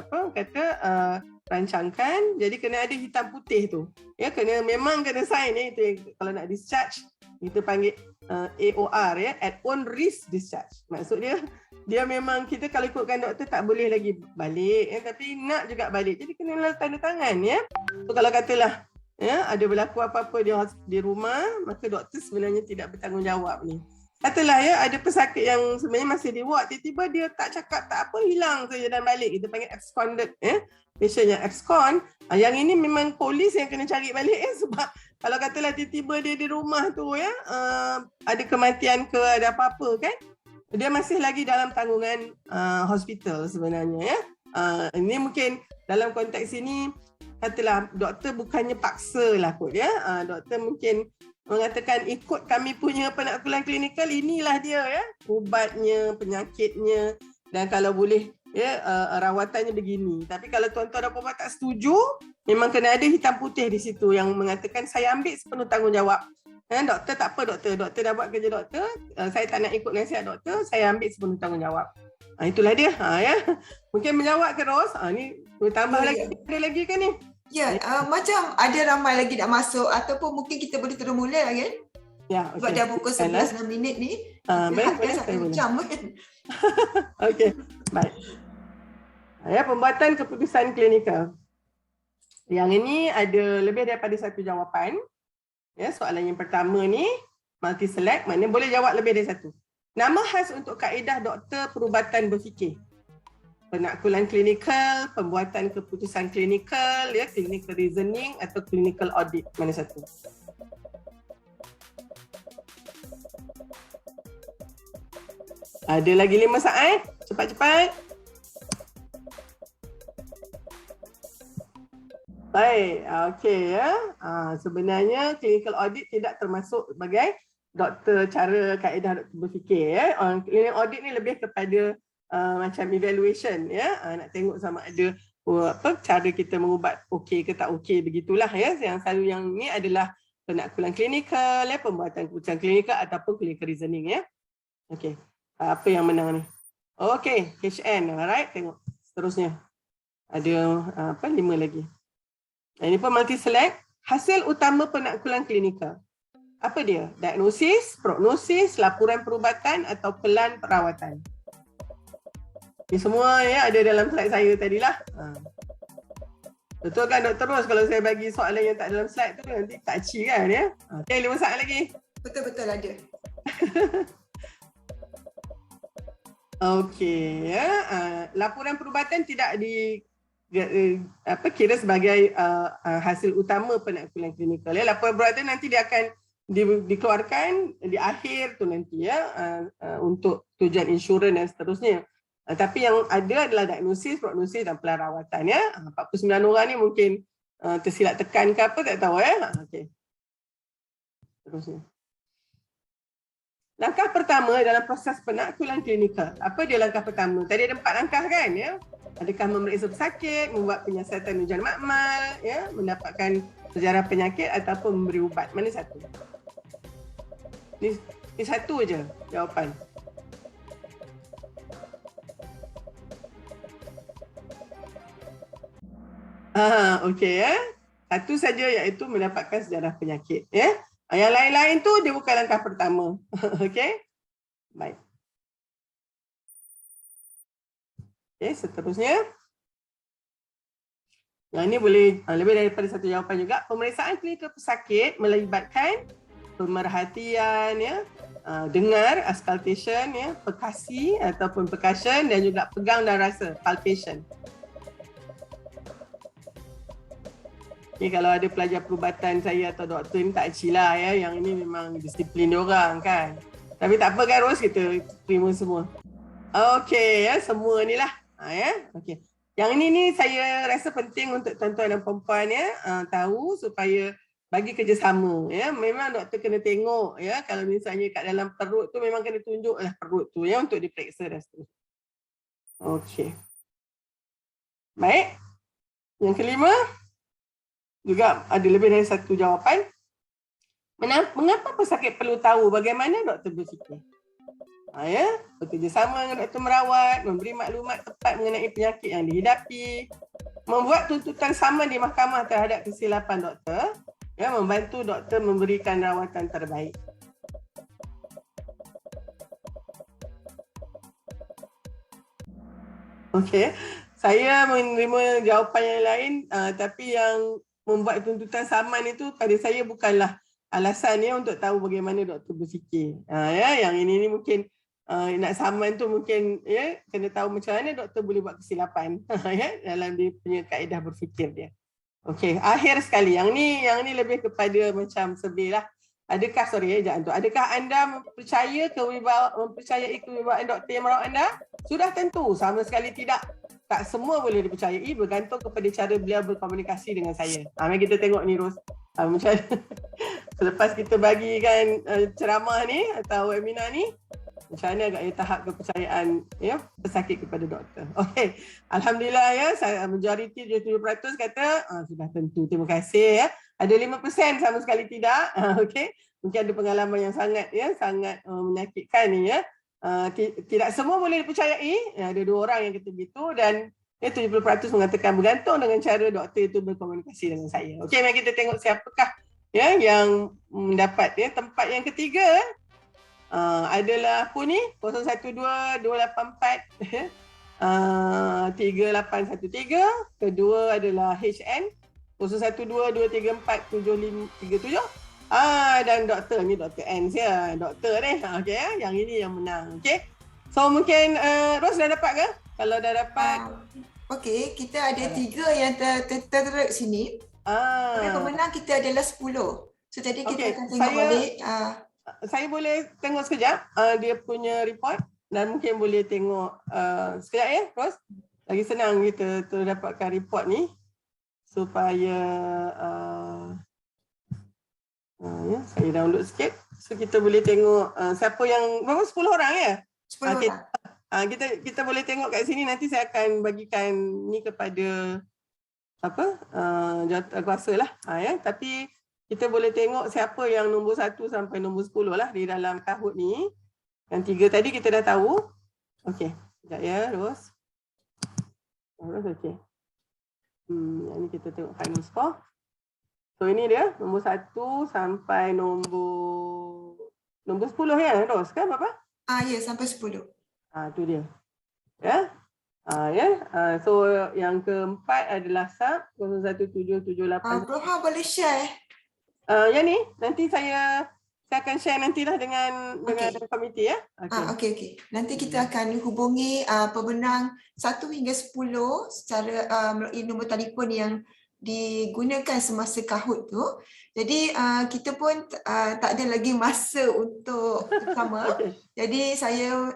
B: rancangkan, jadi kena ada hitam putih tu. Ya, memang kena sign ya, itu kalau nak discharge kita panggil AOR ya, at own risk discharge. Maksudnya dia memang kita kalau ikutkan doktor tak boleh lagi balik ya, tapi nak juga balik. Jadi kena tanda tangan ya. So kalau katalah ya ada berlaku apa-apa di rumah, maka doktor sebenarnya tidak bertanggungjawab ni. Katalah ya ada pesakit yang sebenarnya masih di ward, tiba-tiba dia tak cakap tak apa, hilang saja dan balik, kita panggil absconded ya. Patient yang abscond, yang ini memang polis yang kena cari balik ya, sebab kalau katalah tiba-tiba dia di rumah tu ya ada kematian ke ada apa-apa kan, dia masih lagi dalam tanggungan hospital sebenarnya ya. Ini mungkin dalam konteks ini katalah doktor bukannya paksa lah kot ya. Doktor mungkin mengatakan ikut kami punya penaklukan klinikal, inilah dia ya, ubatnya, penyakitnya, dan kalau boleh ya rawatannya begini. Tapi kalau tuan-tuan dan puan tak setuju, memang kena ada hitam putih di situ yang mengatakan saya ambil sepenuh tanggungjawab. Doktor tak apa, doktor dah buat kerja doktor, saya tak nak ikut nasihat doktor, saya ambil sepenuh tanggungjawab. Itulah dia ya. Mungkin menjawab ke Ros? Ni tambah lagi, ada lagi kan ni?
A: Ya, macam ada ramai lagi nak masuk ataupun mungkin kita boleh terus mula kan?
B: Ya, okay.
A: Sebab dah pukul 11 minit ni.
B: Boleh
A: sampai jam kan.
B: Okey, baik. Ya, pembuatan keputusan klinikal. Yang ini ada lebih daripada satu jawapan. Ya, soalan yang pertama ni multi select, maknanya boleh jawab lebih dari satu. Nama khas untuk kaedah doktor perubatan berfikir. Penaklukan klinikal, pembuatan keputusan klinikal, ya, clinical reasoning atau clinical audit, mana satu? Ada lagi 5 saat, cepat-cepat. Baik, okey ya. Sebenarnya clinical audit tidak termasuk sebagai doktor cara kaedah doktor berfikir ya. Clinical audit ni lebih kepada macam evaluation ya, nak tengok sama ada cara kita mengubat okey ke tak okey, begitulah ya. Yang selalu yang ni adalah penaklukan klinikal ya, pembuatan keputusan klinikal ataupun clinical reasoning ya. Okey. Apa yang menang ni? Okey, HN. Alright, tengok seterusnya. Ada 5 lagi. Ini pun multi select. Hasil utama penaklukan klinikal. Apa dia? Diagnosis, prognosis, laporan perubatan atau pelan perawatan. Ini semua ya ada dalam slide saya tadilah. Betul kan Dr. Ros, kalau saya bagi soalan yang tak dalam slide tu nanti tak ci kan ya. Okey, 5 saat lagi.
A: Betul-betul ada.
B: Okey ya. Laporan perubatan tidak kira sebagai hasil utama penaklukan klinikal ya. Laporan perubatan nanti dia akan dikeluarkan di akhir tu nanti ya, untuk tujuan insurans dan seterusnya. Tapi yang ada adalah diagnosis, prognosis dan pelan rawatan ya. 49 orang ni mungkin tersilap tekan ke apa tak tahu ya. Okey. Terusnya. Langkah pertama dalam proses penaklukan klinikal. Apa dia langkah pertama? Tadi ada 4 langkah kan ya. Adakah memeriksa pesakit, membuat penyiasatan ujian makmal, ya, mendapatkan sejarah penyakit ataupun memberi ubat. Mana satu? Ni satu je jawapan. Okey ya. Satu saja iaitu mendapatkan sejarah penyakit ya. Yang lain-lain tu dia bukan langkah pertama. Okey. Baik. Okey, seterusnya. Yang ini boleh lebih daripada satu jawapan juga. Pemeriksaan klinikal pesakit melibatkan pemerhatian ya, dengar auscultation ya, perkasi ataupun percussion dan juga pegang dan rasa palpation. Okay, kalau ada pelajar perubatan saya atau doktor ni tak kecil lah ya, yang ini memang disiplin diorang kan. Tapi tak apa kan Ros, kita terima semua. Okey ya, semua ni lah. Ya, okey. Yang ini ni saya rasa penting untuk tuan-tuan dan puan-puan ya, tahu supaya bagi kerjasama ya. Memang doktor kena tengok ya, kalau misalnya kat dalam perut tu memang kena tunjuklah perut tu ya untuk diperiksa dan seterusnya. Okey. Baik. Yang kelima juga ada lebih dari satu jawapan. Mengapa pesakit perlu tahu bagaimana doktor berfikir? Ya, bekerjasama dengan doktor merawat, memberi maklumat tepat mengenai penyakit yang dihidapi, membuat tuntutan sama di mahkamah terhadap kesilapan doktor, ya, membantu doktor memberikan rawatan terbaik. Okey, saya menerima jawapan yang lain, tapi yang membuat tuntutan saman itu pada saya bukanlah alasannya untuk tahu bagaimana doktor berfikir. Ya, yang ini mungkin nak saman tu mungkin ya kena tahu macam mana doktor boleh buat kesilapan ya dalam dia punya kaedah berfikir dia. Okey, akhir sekali yang ni lebih kepada macam survey lah. Adakah anda mempercayai kewibawaan doktor yang merawat anda? Sudah tentu, sama sekali tidak. Tak semua boleh dipercayai, bergantung kepada cara beliau berkomunikasi dengan saya. Mari kita tengok ni Ros. Macam selepas kita bagikan ceramah ni atau webinar ni, macam mana agaknya tahap kepercayaan ya pesakit kepada doktor. Okey, alhamdulillah ya, majoriti 70% kata sudah tentu, terima kasih ya. Ada 5% sama sekali tidak. Okey, mungkin ada pengalaman yang sangat menyakitkan ni ya. Tidak semua boleh dipercayai. Ada 2 orang yang kata begitu dan 70% mengatakan bergantung dengan cara doktor itu berkomunikasi dengan saya. Okey, mari kita tengok siapakah ya yang mendapat ya tempat yang ketiga. Adalah apa ni 012 284 3813. Kedua adalah HN 012 234 7537. Dan doktor ni Dr. N ya, doktor ni. Okey ya, yang ini yang menang. Okey. So mungkin Ros dah dapat ke? Kalau dah dapat.
A: Okey, kita ada 3 yang tertera sini. Tapi pemenang kita adalah 10. So tadi kita akan tengok balik.
B: Saya boleh tengok sekejap dia punya report dan mungkin boleh tengok sekejap ya Ros. Lagi senang kita dapatkan report ni supaya ya, saya download sikit so kita boleh tengok siapa yang berapa 10 orang ya?
A: 10 orang.
B: Kita boleh tengok kat sini, nanti saya akan bagikan ni kepada jawatankuasa lah ya, tapi kita boleh tengok siapa yang nombor 1 sampai nombor 10 lah di dalam Kahoot ni. Yang 3 tadi kita dah tahu. Okey, sekejap ya Ros. Ros okey. Yang ni kita tengok final score. So ini dia nombor 1 sampai nombor 10 ya Ros kan Bapa?
A: Ya, sampai 10.
B: Tu dia. Ya. So yang keempat adalah SAP 01778.
A: Prof boleh share.
B: Yang ni nanti saya akan share nantilah dengan komiti ya.
A: Okey. Nanti kita akan hubungi pemenang 1 hingga 10 secara melalui nombor telefon yang digunakan semasa Kahoot tu. Jadi kita pun tak ada lagi masa untuk bersama. Jadi saya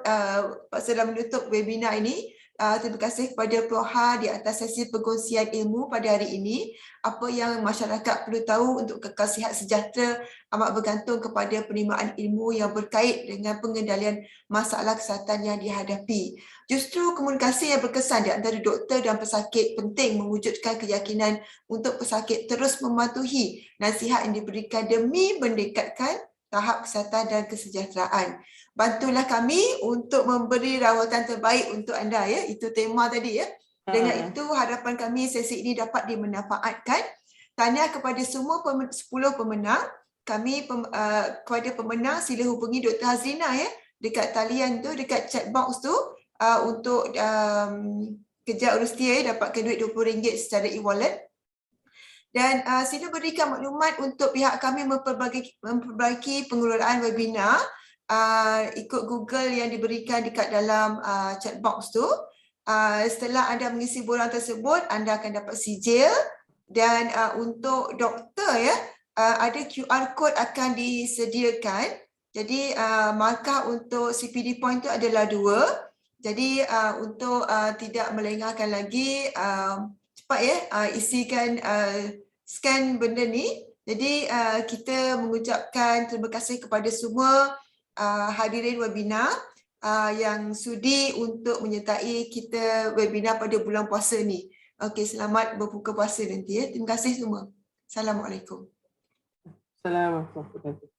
A: sedang menutup webinar ini. Terima kasih kepada Prof Ha di atas sesi perkongsian ilmu pada hari ini. Apa yang masyarakat perlu tahu untuk kekal sihat sejahtera amat bergantung kepada penerimaan ilmu yang berkait dengan pengendalian masalah kesihatan yang dihadapi. Justru komunikasi yang berkesan di antara doktor dan pesakit penting mewujudkan keyakinan untuk pesakit terus mematuhi nasihat yang diberikan demi mendekatkan tahap kesihatan dan kesejahteraan. Bantulah kami untuk memberi rawatan terbaik untuk anda ya. Itu tema tadi ya. Dengan itu harapan kami sesi ini dapat dimanfaatkan. Tahniah kepada semua 10 pemenang. Kami kepada pemenang sila hubungi Dr. Hazrina ya dekat talian tu, dekat chat box tu untuk kejar urus dia dapatkan duit RM20 secara e-wallet. Dan sila berikan maklumat untuk pihak kami memperbaiki pengelolaan webinar ikut Google yang diberikan dekat dalam chat box tu. Setelah anda mengisi borang tersebut, anda akan dapat sijil. Dan untuk doktor ya, ada QR code akan disediakan. Jadi markah untuk CPD point tu adalah 2. Jadi untuk tidak melengahkan lagi, cepat ya isikan scan benda ni. Jadi kita mengucapkan terima kasih kepada semua hadirin webinar yang sudi untuk menyertai kita webinar pada bulan puasa ni. Okey, selamat berbuka puasa nanti ya. Terima kasih semua. Assalamualaikum.
B: Assalamualaikum.